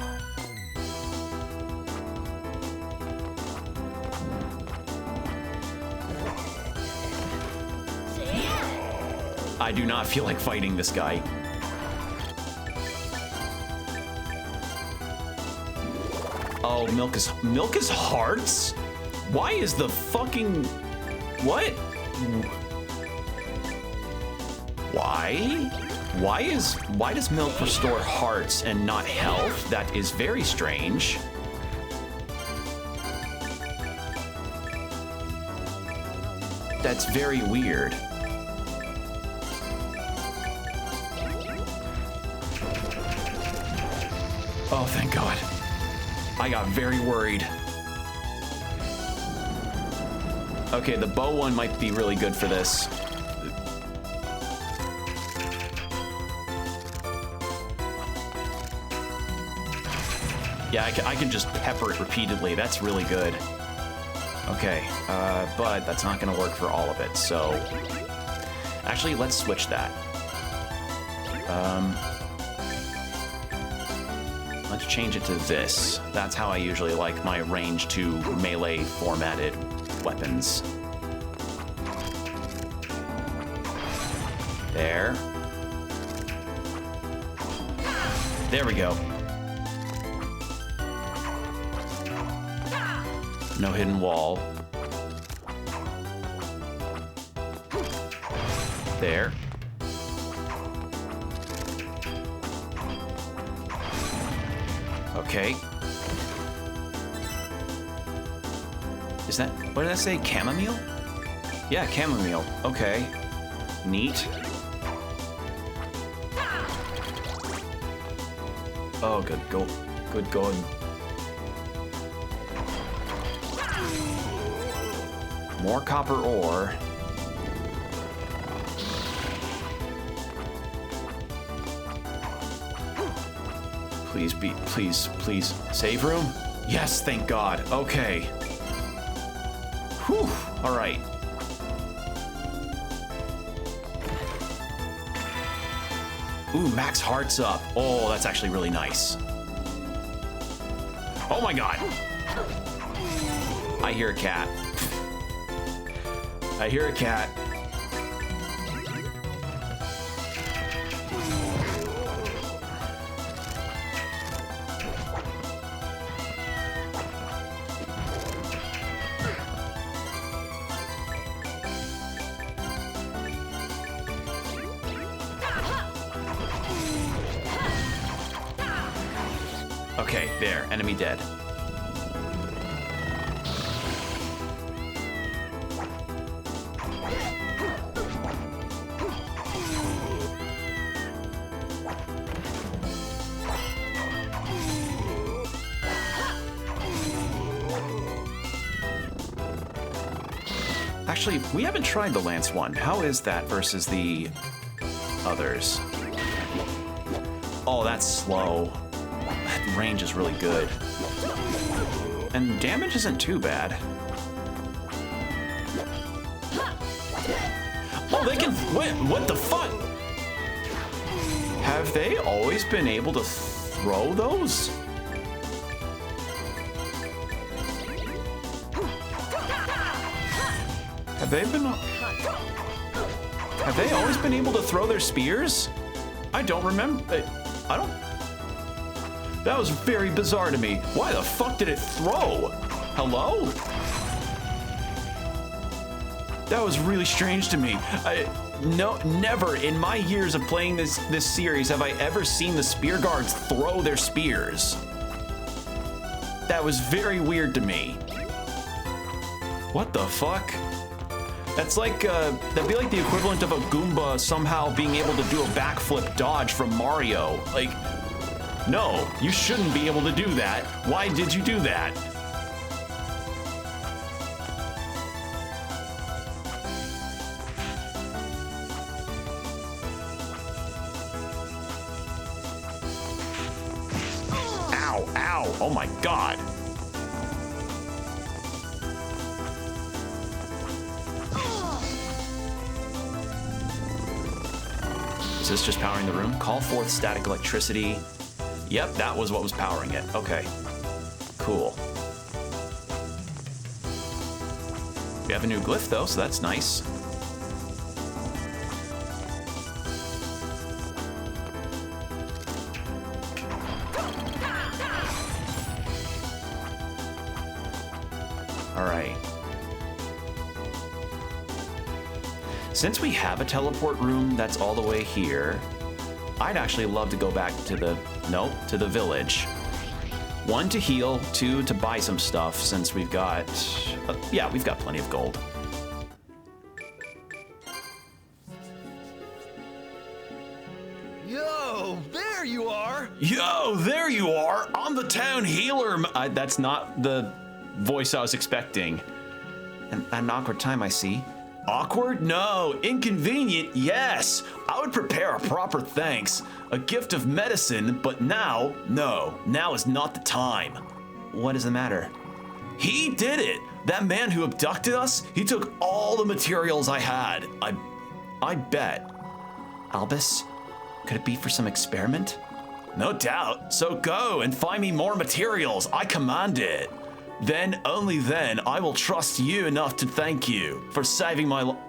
I do not feel like fighting this guy. Oh, milk is hearts? Why is the fucking... What? Why? Why does milk restore hearts and not health? That is very strange. That's very weird. Oh, thank God. I got very worried. Okay, the bow one might be really good for this. Yeah, I can just pepper it repeatedly. That's really good. Okay, but that's not gonna work for all of it, so... Actually, let's switch that. Let's change it to this. That's how I usually like my range to melee formatted weapons. There. There we go. No hidden wall. There. Okay. Is that, what did I say, chamomile? Yeah, chamomile. Okay. Neat. Oh, good. Good going. More copper ore. Please. Save room? Yes, thank God. Okay. Whew. All right. Ooh, max hearts up. Oh, that's actually really nice. Oh my God. I hear a cat. I hear a cat. Okay, there, enemy dead. Actually, we haven't tried the Lance one. How is that versus the others? Oh, that's slow. That range is really good. And damage isn't too bad. Oh, they can... Wait, what the fuck? Have they always been able to throw those? Have they always been able to throw their spears? I don't remember. I don't. That was very bizarre to me. Why the fuck did it throw? Hello? That was really strange to me. No, never in my years of playing this series have I ever seen the spear guards throw their spears. That was very weird to me. What the fuck? That's like, that'd be like the equivalent of a Goomba somehow being able to do a backflip dodge from Mario. Like, no, you shouldn't be able to do that. Why did you do that? Ow, ow, oh my God. Is this just powering the room? Call forth static electricity. Yep, that was what was powering it. Okay, cool. We have a new glyph though, so that's nice. All right. Since we have a teleport room that's all the way here, I'd actually love to go back to the, to the village. 1, to heal, 2, to buy some stuff since we've got, yeah, we've got plenty of gold. Yo, there you are! Yo, there you are! I'm the town healer! That's not the voice I was expecting. An awkward time, I see. Awkward? No. Inconvenient? Yes. I would prepare a proper thanks. A gift of medicine, but now, no. Now is not the time. What is the matter? He did it! That man who abducted us, he took all the materials I had. I bet. Albus? Could it be for some experiment? No doubt. So go and find me more materials. I command it. Then, only then, I will trust you enough to thank you for saving my life.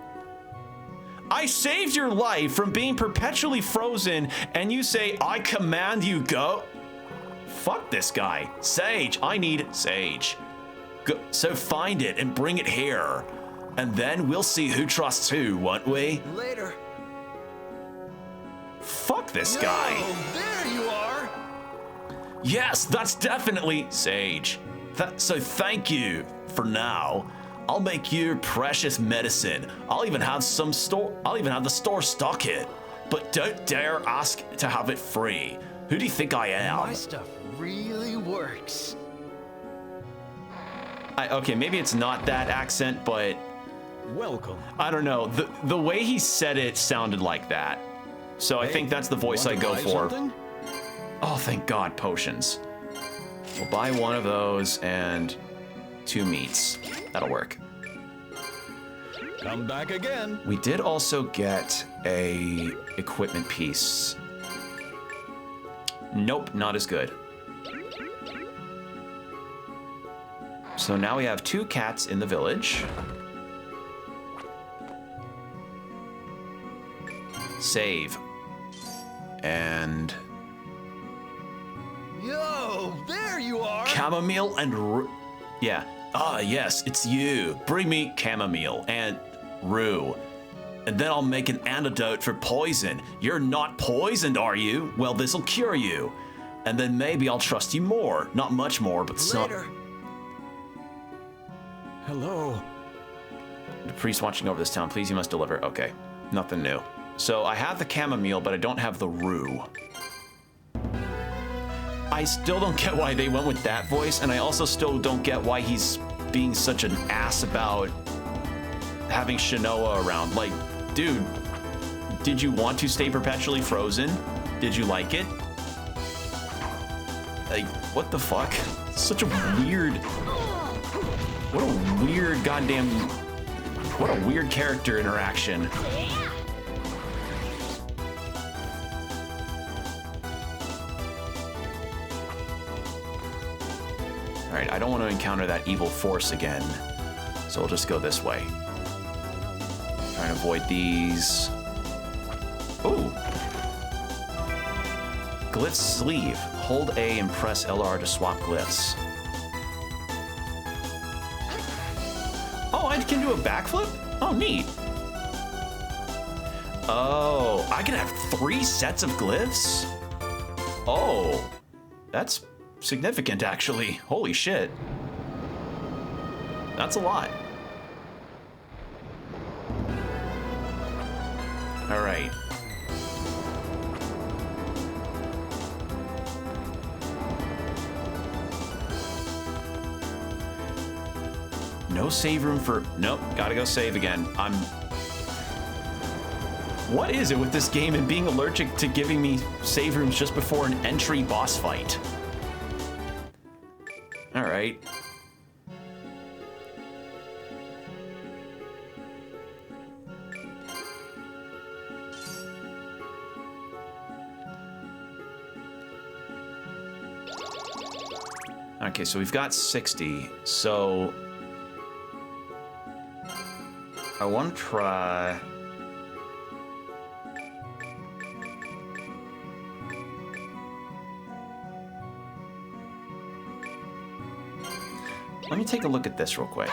I saved your life from being perpetually frozen, and you say, I command you go? Fuck this guy. Sage, I need Sage. Go, so find it and bring it here. And then we'll see who trusts who, won't we? Later. Fuck this guy. There you are! Yes, that's definitely Sage. So thank you for now. I'll make you precious medicine. I'll even have the store stock it. But don't dare ask to have it free. Who do you think I am? My stuff really works. Okay, maybe it's not that accent, but Welcome. I don't know. The way he said it sounded like that. So I think that's the voice I go for. Something? Oh, thank God, potions. We'll buy one of those and 2 meats. That'll work. Come back again. We did also get a equipment piece. Nope, not as good. So now we have 2 cats in the village. Save. And... Yo, there you are! chamomile and yeah. Ah, yes, it's you. Bring me chamomile and rue. And then I'll make an antidote for poison. You're not poisoned, are you? Well, this'll cure you. and then maybe I'll trust you more. Not much more, but some. Later. Hello. The priest watching over this town, please, you must deliver. Okay, nothing new. So I have the chamomile, but I don't have the rue. I still don't get why they went with that voice, and I also still don't get why he's being such an ass about having Shinoa around. Like, dude, did you want to stay perpetually frozen? Did you like it? Like, what the fuck? Such a weird... What a weird goddamn... What a weird character interaction. Alright, I don't want to encounter that evil force again, so we'll just go this way. Trying to avoid these. Ooh. Glyph sleeve. Hold A and press LR to swap glyphs. Oh, I can do a backflip? Oh, neat. Oh, I can have 3 sets of glyphs? Oh, that's significant, actually. Holy shit. That's a lot. All right. No save room for... Nope, gotta go save again. What is it with this game and being allergic to giving me save rooms just before an entry boss fight? All right. Okay, so we've got 60. So I want to try... Let me take a look at this real quick.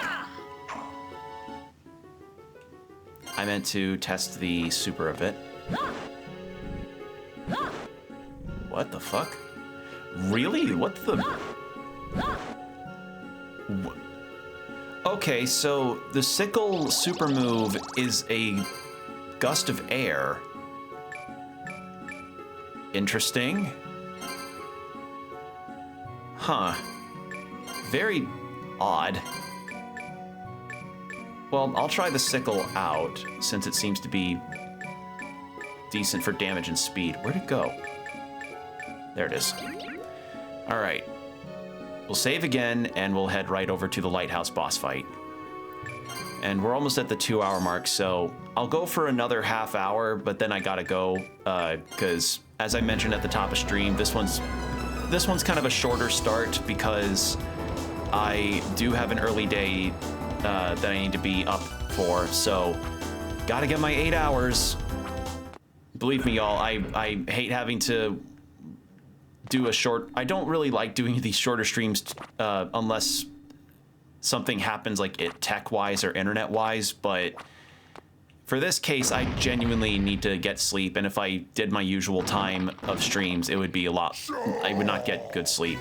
I meant to test the super of it. What the fuck? Really? What the... Okay, so the sickle super move is a gust of air. Interesting. Huh. Very odd. Well, I'll try the sickle out, since it seems to be decent for damage and speed. Where'd it go? There it is. All right. We'll save again, and we'll head right over to the lighthouse boss fight. And we're almost at the 2-hour mark, so I'll go for another half hour, but then I gotta go, because as I mentioned at the top of stream, this one's kind of a shorter start because I do have an early day that I need to be up for, so gotta get my 8 hours. Believe me, y'all, I hate having to do a short... I don't really like doing these shorter streams unless something happens like it tech-wise or internet-wise, but for this case, I genuinely need to get sleep, and if I did my usual time of streams, it would be a lot... I would not get good sleep.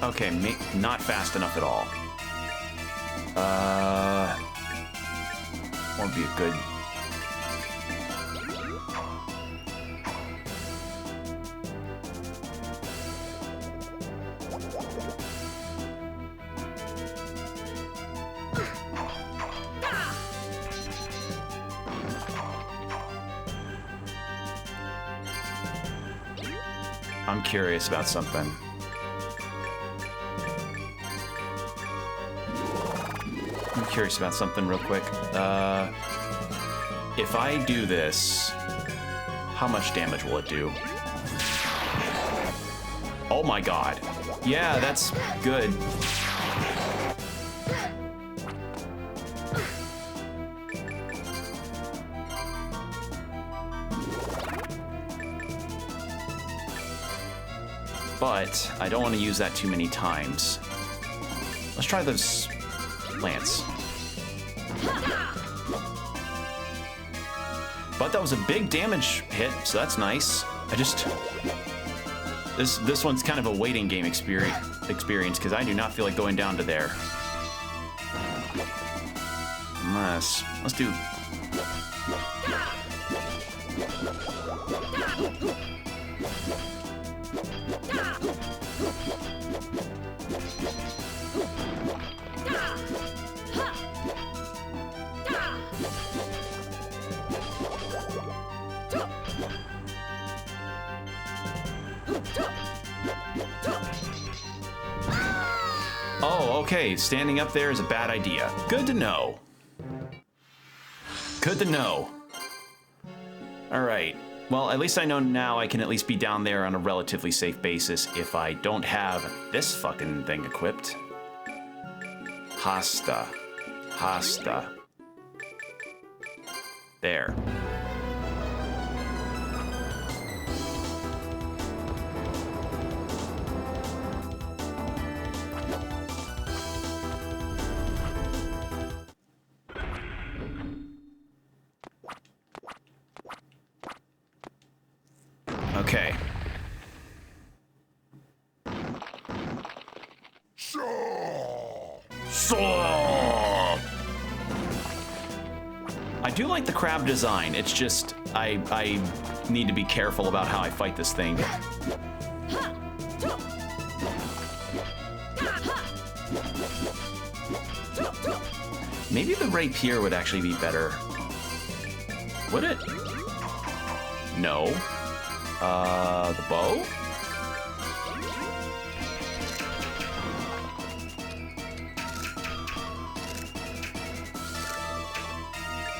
Okay, not fast enough at all. Won't be a good... I'm curious about something. Curious about something real quick. If I do this, how much damage will it do? Oh my god. Yeah, that's good. But I don't want to use that too many times. Let's try this lance. But that was a big damage hit, so that's nice. I just... This one's kind of a waiting game experience because I do not feel like going down to there. Let's do... Oh, okay, standing up there is a bad idea. Good to know. Good to know. All right, well, at least I know now I can at least be down there on a relatively safe basis if I don't have this fucking thing equipped. Hasta. There. Okay. I do like the crab design. It's just I need to be careful about how I fight this thing. Maybe the rapier would actually be better. Would it? No. The bow?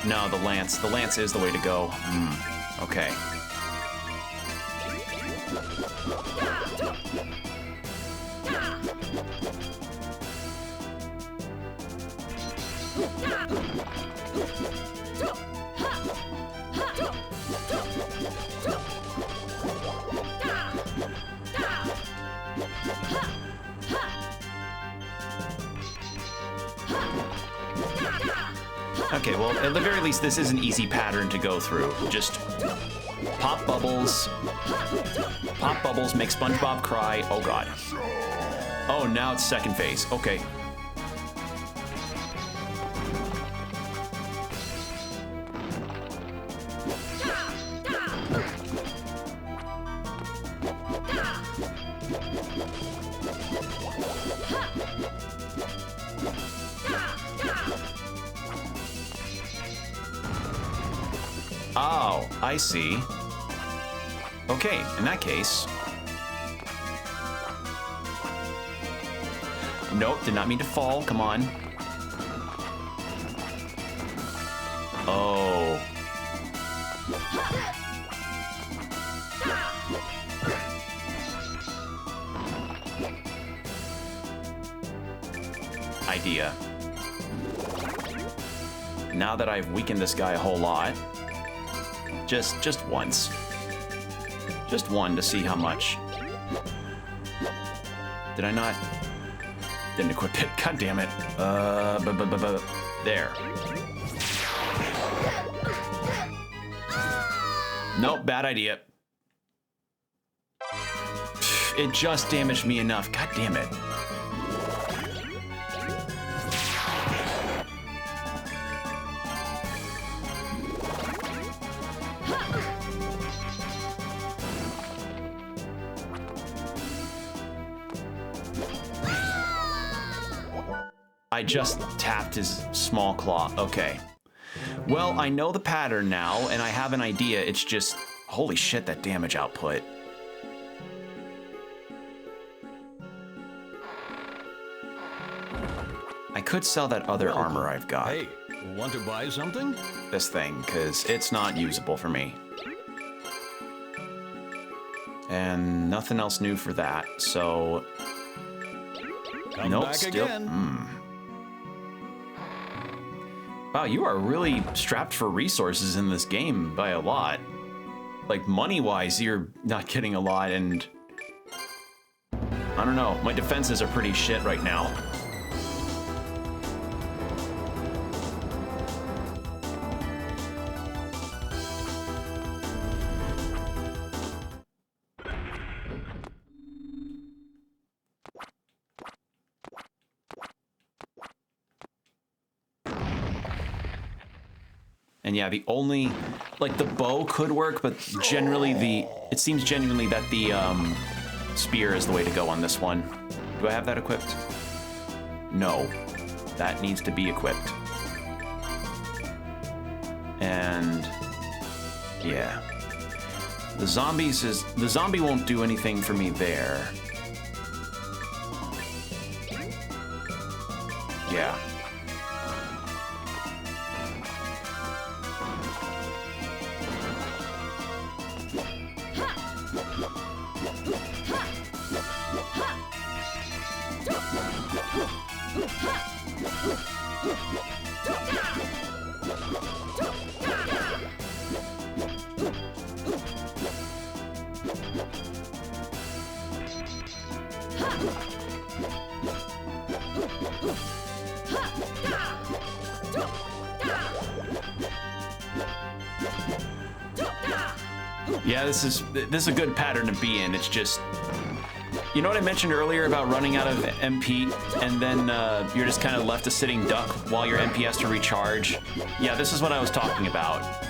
No, the lance. The lance is the way to go. Okay. Okay, well, at the very least, this is an easy pattern to go through. Just pop bubbles, make SpongeBob cry. Oh, God. Oh, now it's second phase. Okay. Oh, I see. Okay, in that case. Nope, did not mean to fall. Come on. Oh. Idea. Now that I've weakened this guy a whole lot, just once. Just one to see how much. Did I not? Didn't equip it. God damn it. There. Nope, bad idea. It just damaged me enough. God damn it. I just tapped his small claw. Okay. Well, I know the pattern now, and I have an idea. It's just, holy shit, that damage output. I could sell that other armor I've got. Hey, want to buy something? This thing, because it's not usable for me. And nothing else new for that, so... Come nope, back still... again. Wow, you are really strapped for resources in this game by a lot. Like, money-wise, you're not getting a lot, and... I don't know, my defenses are pretty shit right now. And yeah, the only, like, the bow could work, but generally it seems genuinely that the spear is the way to go on this one. Do I have that equipped? No, that needs to be equipped. And yeah, the zombie won't do anything for me there. Yeah. Yeah, this is a good pattern to be in. It's just, you know what I mentioned earlier about running out of MP and then you're just kind of left a sitting duck while your MP has to recharge? Yeah, this is what I was talking about.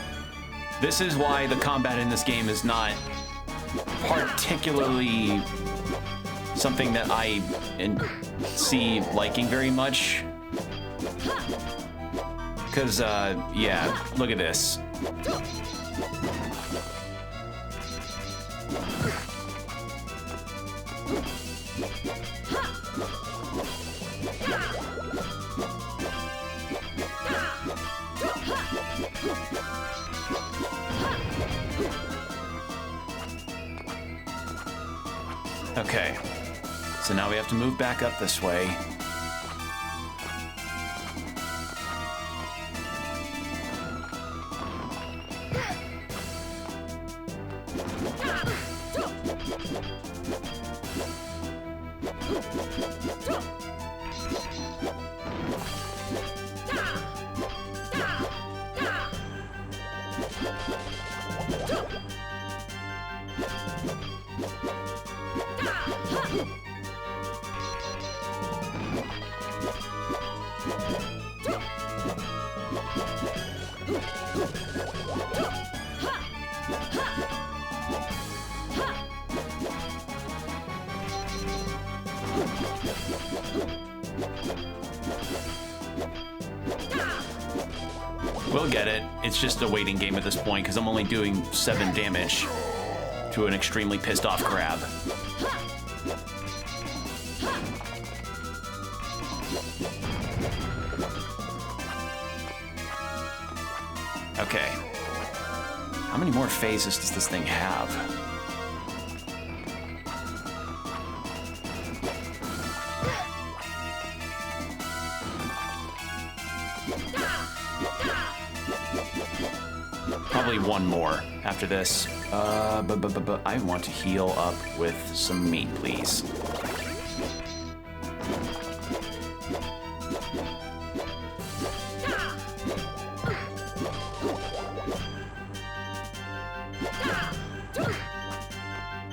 This is why the combat in this game is not particularly something that I see liking very much. Because, yeah, look at this. Okay, so now we have to move back up this way. We'll get it. It's just a waiting game at this point because I'm only doing 7 damage to an extremely pissed off crab. Okay. How many more phases does this thing have? Probably one more after this. But I want to heal up with some meat, please.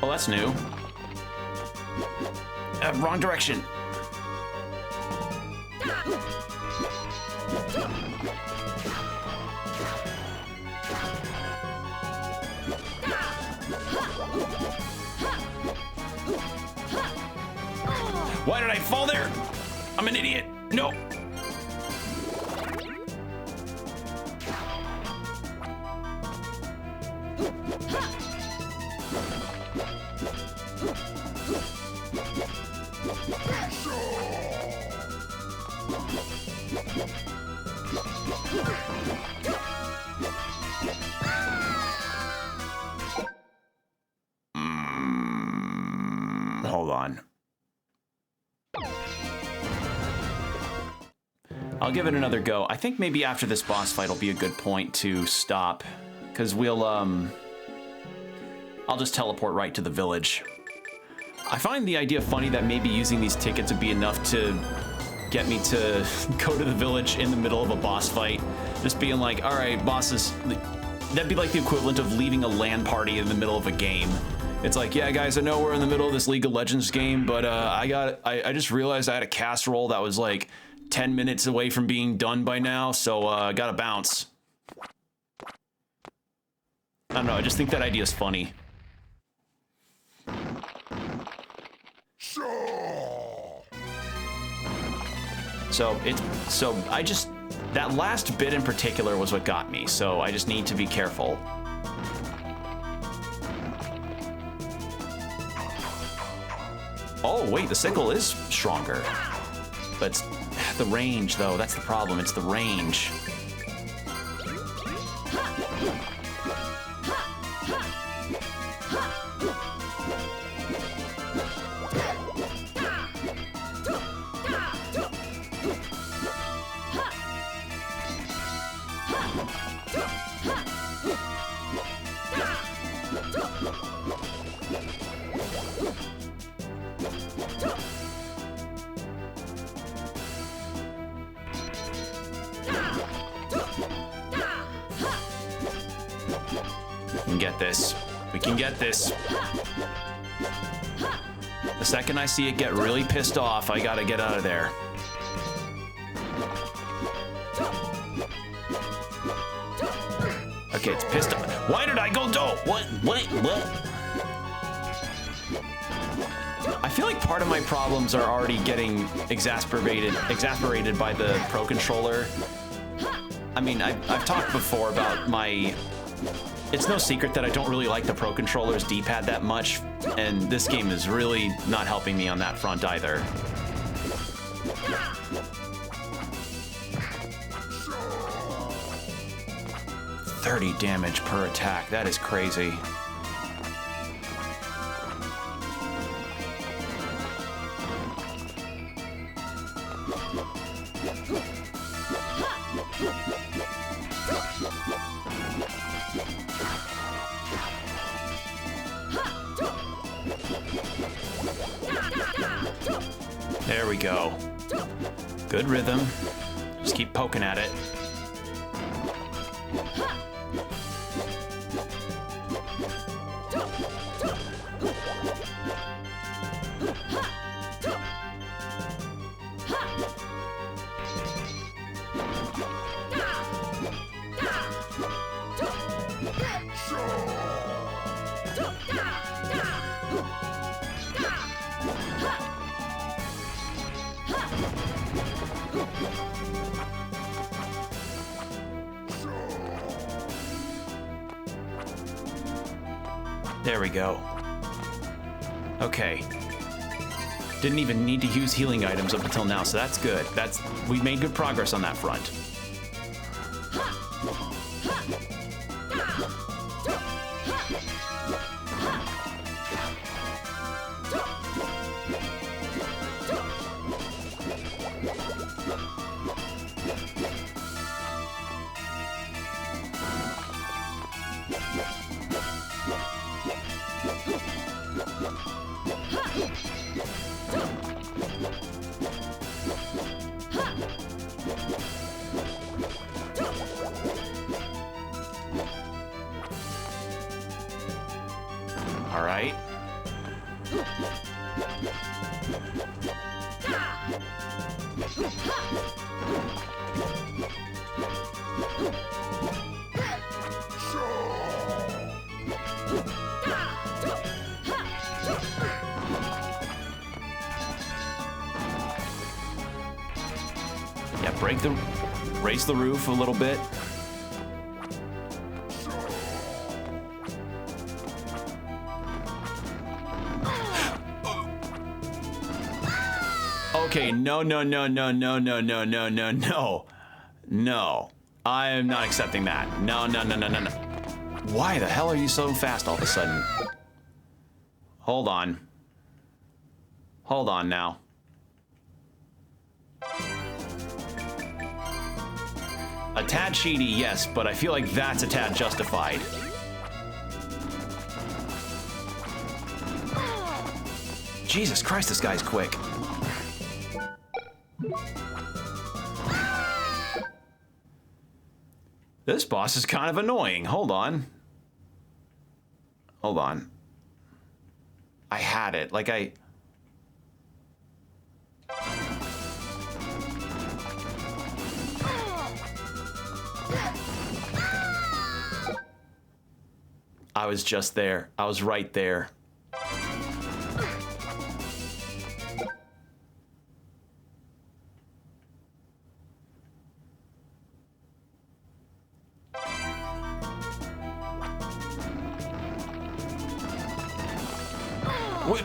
Oh, that's new. Wrong direction. Why did I fall there? I'm an idiot. No. I'll give it another go. I think maybe after this boss fight will be a good point to stop, because we'll, I'll just teleport right to the village. I find the idea funny that maybe using these tickets would be enough to get me to go to the village in the middle of a boss fight. Just being like, all right, bosses, that'd be like the equivalent of leaving a LAN party in the middle of a game. It's like, yeah, guys, I know we're in the middle of this League of Legends game, but I just realized I had a casserole that was like 10 minutes away from being done by now, so I gotta bounce. I don't know, I just think that idea is funny. That last bit in particular was what got me, so I just need to be careful. Oh, wait, the sickle is stronger. But it's the range, though, that's the problem, it's the range. We can get this. The second I see it get really pissed off, I gotta get out of there. Okay, it's pissed off. Why did I go do? What? I feel like part of my problems are already getting exasperated by the Pro Controller. I mean, I've talked before about my... It's no secret that I don't really like the Pro Controller's D-pad that much, and this game is really not helping me on that front either. $30 damage per attack, that is crazy. There we go. Good rhythm. Just keep poking at it. There we go. Okay. Didn't even need to use healing items up until now, so that's good. We've made good progress on that front. All right. Yeah, raise the roof a little bit. Okay, no. No. I am not accepting that. No. Why the hell are you so fast all of a sudden? Hold on. Hold on now. A tad cheaty, yes, but I feel like that's a tad justified. Jesus Christ, this guy's quick. This boss is kind of annoying. Hold on. Hold on. I had it. Like I was just there. I was right there. What?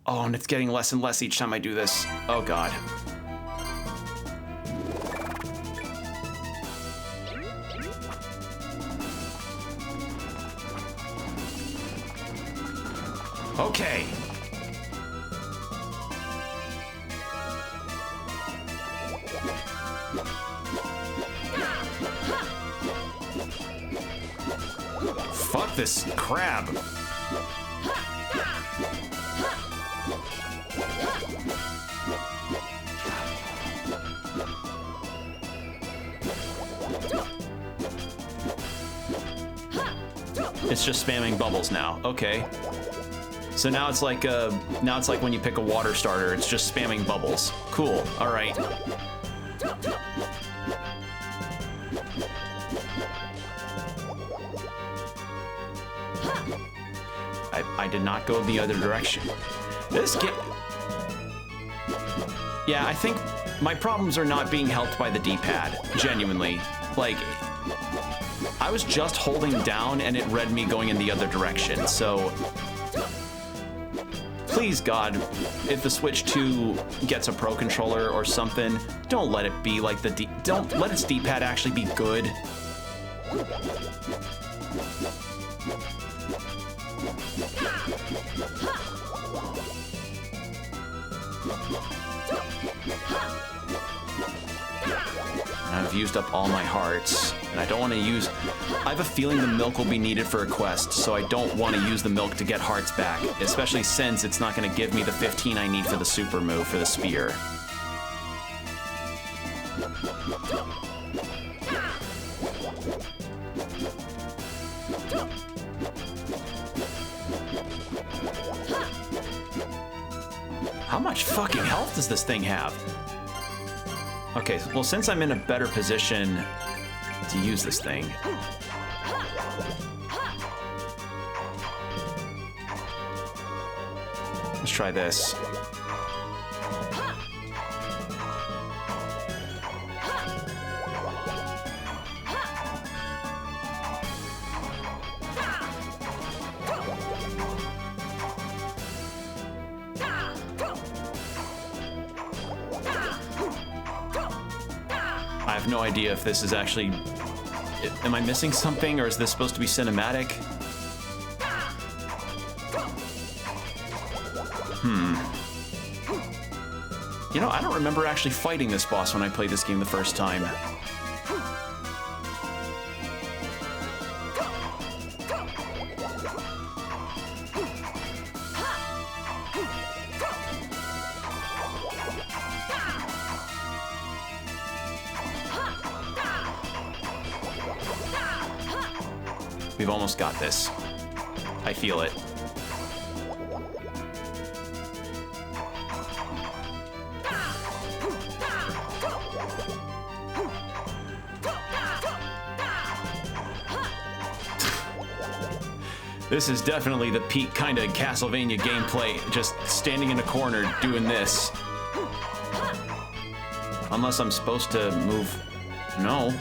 Oh, and it's getting less and less each time I do this. Oh, God. Okay. Fuck this crab. It's just spamming bubbles now. Okay. So now it's like when you pick a water starter, it's just spamming bubbles. Cool. All right. I did not go the other direction. This game. Yeah, I think my problems are not being helped by the D-pad. Genuinely, like. I was just holding down and it read me going in the other direction, so please God, if the Switch 2 gets a Pro Controller or something, don't let it be like don't let its D-pad actually be good. I've used up all my hearts, and I don't want to use... I have a feeling the milk will be needed for a quest, so I don't want to use the milk to get hearts back, especially since it's not going to give me the 15 I need for the super move for the spear. How much fucking health does this thing have? Okay, well, since I'm in a better position to use this thing. Let's try this. I have no idea if this is actually... Am I missing something, or is this supposed to be cinematic? You know, I don't remember actually fighting this boss when I played this game the first time. We've almost got this. I feel it. This is definitely the peak kind of Castlevania gameplay, just standing in a corner doing this. Unless I'm supposed to move... No.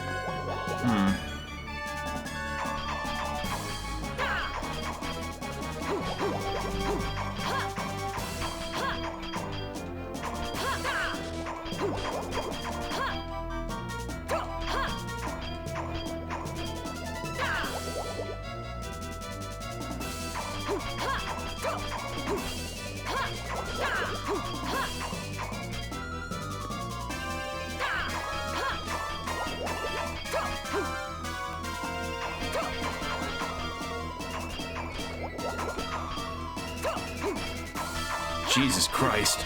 Jesus Christ.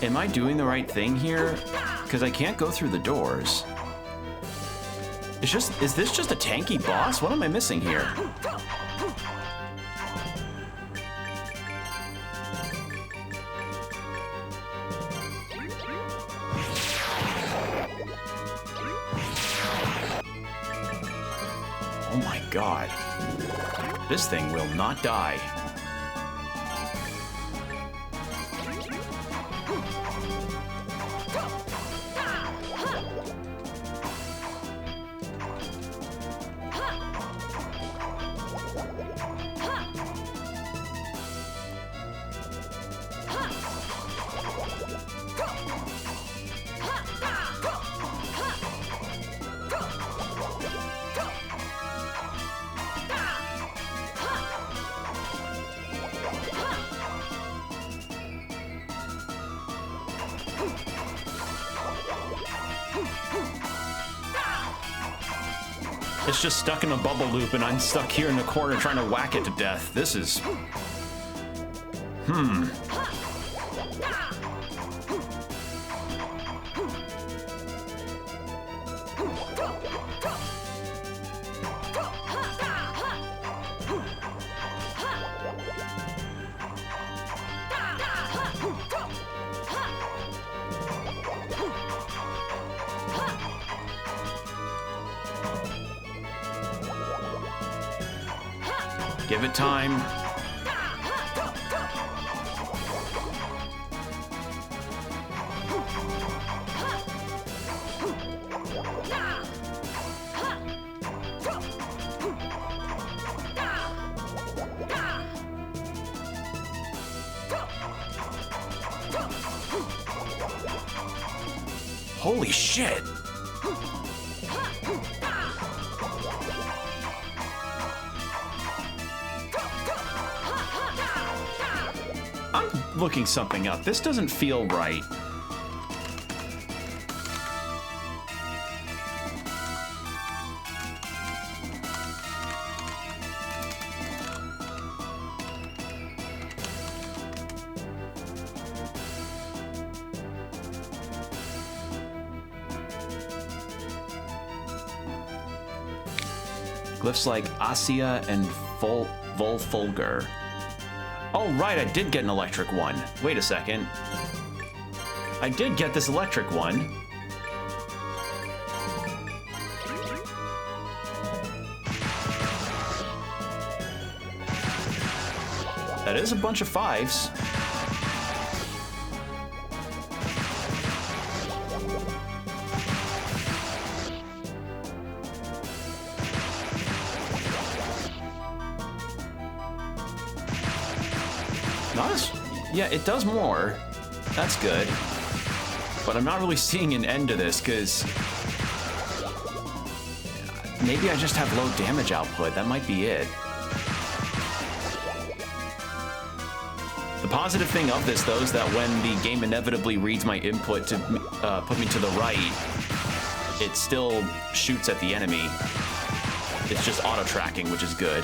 Am I doing the right thing here? Because I can't go through the doors. Is this just a tanky boss? What am I missing here? Oh my god. This thing will not die. It's just stuck in a bubble loop, and I'm stuck here in the corner trying to whack it to death. This is... Give it time. Holy shit! Looking something up. This doesn't feel right. Glyphs like Asia and Volfulgur. Oh, right, I did get an electric one. Wait a second. I did get this electric one. That is a bunch of 5s. Yeah, it does more. That's good. But I'm not really seeing an end to this, because maybe I just have low damage output. That might be it. The positive thing of this, though, is that when the game inevitably reads my input to put me to the right, it still shoots at the enemy. It's just auto-tracking, which is good.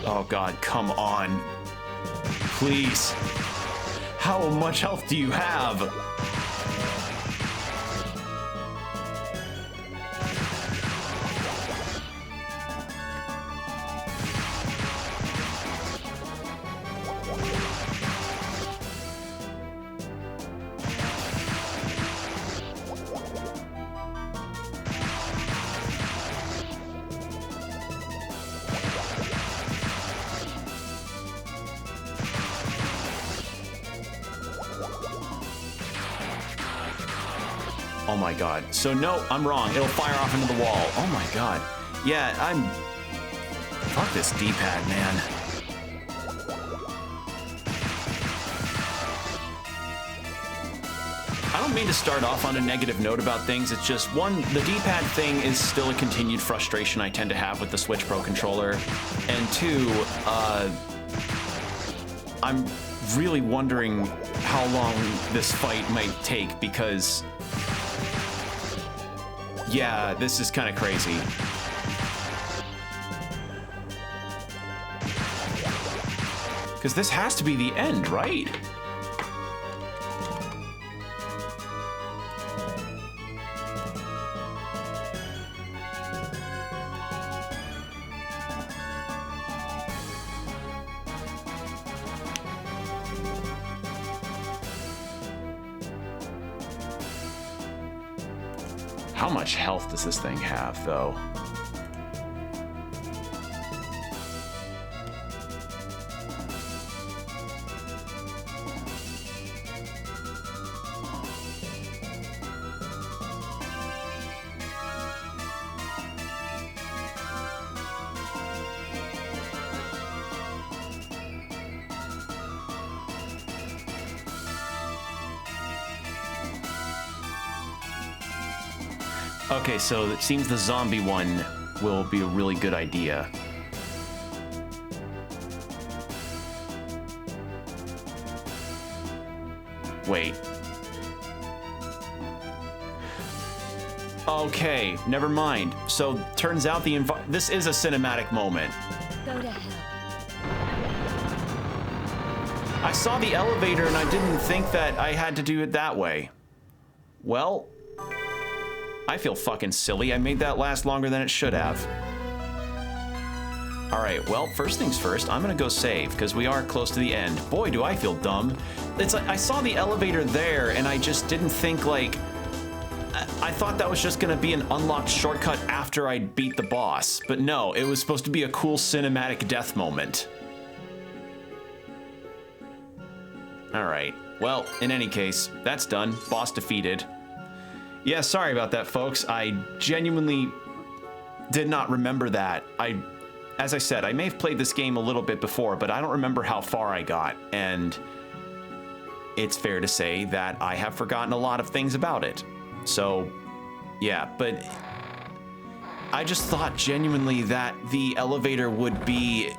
Oh god, come on. Please. How much health do you have? Oh my god. So no, I'm wrong. It'll fire off into the wall. Oh my god. Yeah, Fuck this D-pad, man. I don't mean to start off on a negative note about things. It's just, one, the D-pad thing is still a continued frustration I tend to have with the Switch Pro controller. And two, I'm really wondering how long this fight might take because, yeah, this is kind of crazy. Because this has to be the end, right? How much health does this thing have, though? Okay, so it seems the zombie one will be a really good idea. Wait. Okay, never mind. So turns out this is a cinematic moment. Go to hell. I saw the elevator and I didn't think that I had to do it that way. Well, I feel fucking silly. I made that last longer than it should have. All right, well, first things first, I'm gonna go save because we are close to the end. Boy, do I feel dumb. It's like I saw the elevator there and I just didn't think like, I thought that was just gonna be an unlocked shortcut after I beat the boss, but no, it was supposed to be a cool cinematic death moment. All right, well, in any case, that's done, boss defeated. Yeah, sorry about that, folks. I genuinely did not remember that. As I said, I may have played this game a little bit before, but I don't remember how far I got, and it's fair to say that I have forgotten a lot of things about it. So, yeah, but I just thought genuinely that the elevator would be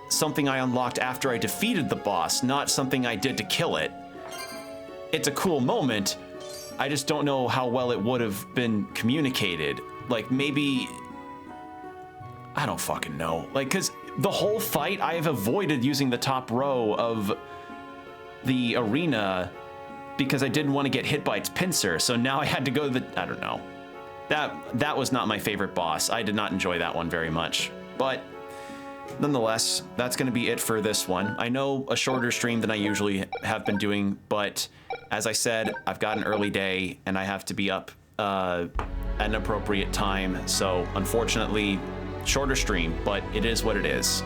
something I unlocked after I defeated the boss, not something I did to kill it. It's a cool moment. I just don't know how well it would have been communicated. Like, maybe... I don't fucking know. Like, because the whole fight, I have avoided using the top row of the arena because I didn't want to get hit by its pincer, so now I had to go to the... I don't know. That was not my favorite boss. I did not enjoy that one very much. But, nonetheless, that's going to be it for this one. I know a shorter stream than I usually have been doing, but... as I said, I've got an early day and I have to be up at an appropriate time. So unfortunately, shorter stream, but it is what it is.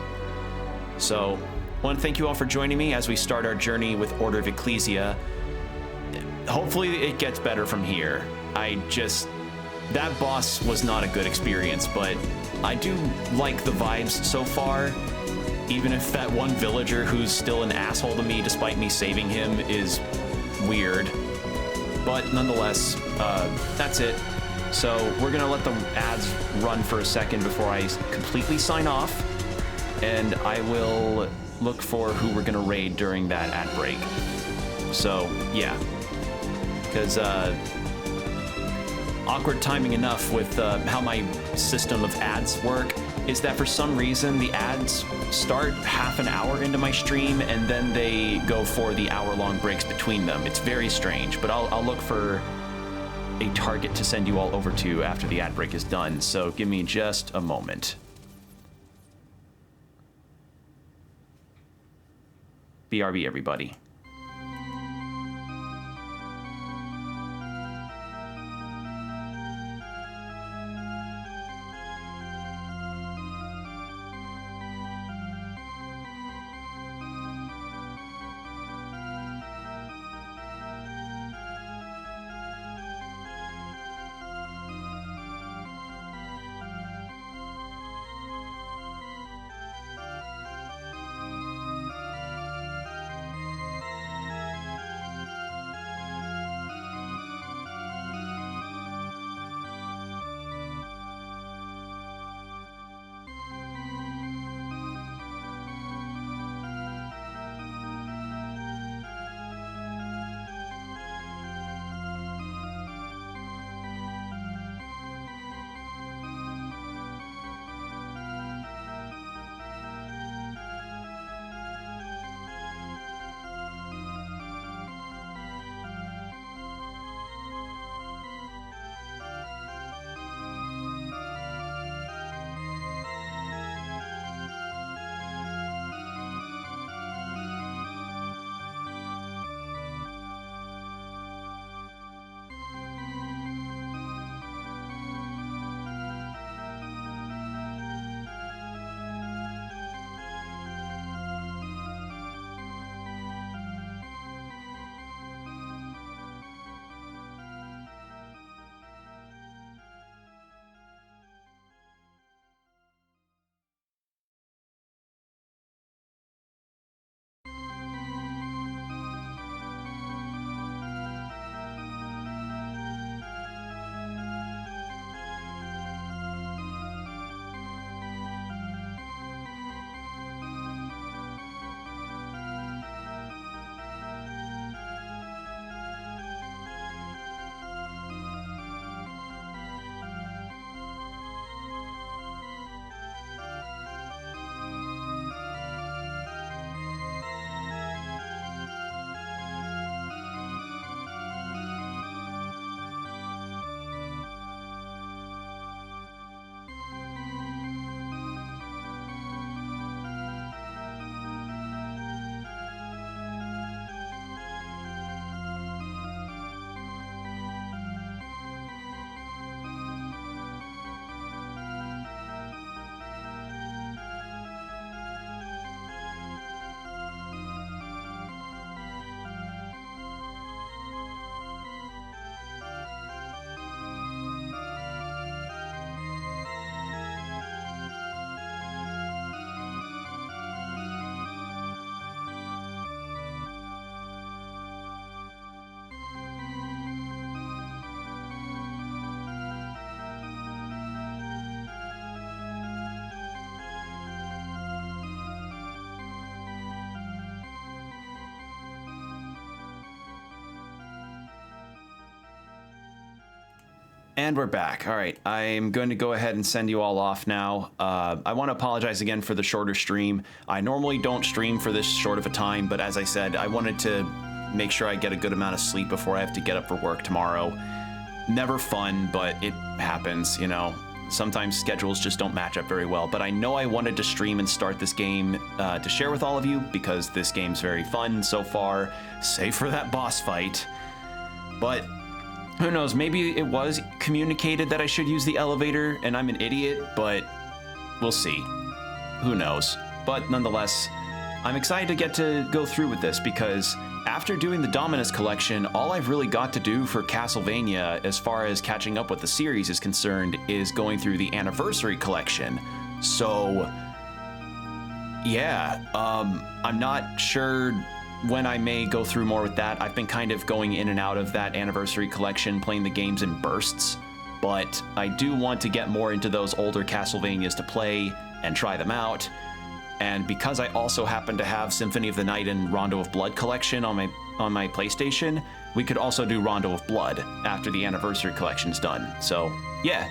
So I want to thank you all for joining me as we start our journey with Order of Ecclesia. Hopefully it gets better from here. That boss was not a good experience, but I do like the vibes so far. Even if that one villager who's still an asshole to me despite me saving him is weird, but nonetheless, that's it. So we're gonna let the ads run for a second before I completely sign off, and I will look for who we're gonna raid during that ad break. So yeah, because awkward timing enough with how my system of ads work is that for some reason the ads start half an hour into my stream and then they go for the hour-long breaks between them. It's very strange, but I'll look for a target to send you all over to after the ad break is done, so give me just a moment. BRB, everybody. And we're back. All right, I'm going to go ahead and send you all off now. I want to apologize again for the shorter stream. I normally don't stream for this short of a time, but as I said, I wanted to make sure I get a good amount of sleep before I have to get up for work tomorrow. Never fun, but it happens, you know. Sometimes schedules just don't match up very well, but I know I wanted to stream and start this game to share with all of you because this game's very fun so far, save for that boss fight. But who knows, maybe it was communicated that I should use the elevator and I'm an idiot, but we'll see. Who knows? But nonetheless, I'm excited to get to go through with this because after doing the Dominus collection, all I've really got to do for Castlevania as far as catching up with the series is concerned is going through the Anniversary collection. So, yeah, I'm not sure when I may go through more with that. I've been kind of going in and out of that Anniversary collection, playing the games in bursts, but I do want to get more into those older Castlevanias to play and try them out. And because I also happen to have Symphony of the Night and Rondo of Blood collection on my PlayStation, we could also do Rondo of Blood after the Anniversary collection's done. So, yeah.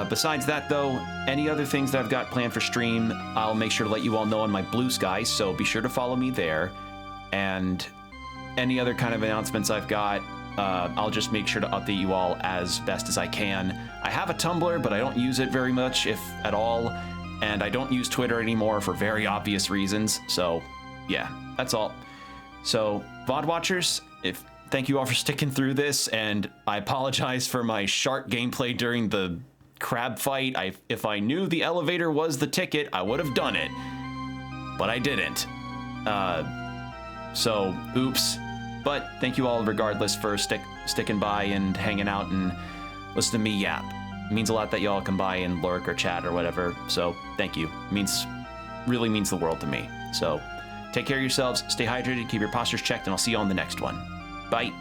Besides that, though, any other things that I've got planned for stream, I'll make sure to let you all know on my Blue Sky, so be sure to follow me there. And any other kind of announcements I've got, I'll just make sure to update you all as best as I can. I have a Tumblr, but I don't use it very much, if at all. And I don't use Twitter anymore for very obvious reasons. So, yeah, that's all. So, VOD watchers, thank you all for sticking through this, and I apologize for my shark gameplay during the crab fight. If I knew the elevator was the ticket, I would have done it. But I didn't. So, oops. But thank you all regardless for sticking by and hanging out and listening to me yap. It means a lot that y'all come by and lurk or chat or whatever, so thank you. Really means the world to me. So take care of yourselves, stay hydrated, keep your postures checked, and I'll see you on the next one. Bye.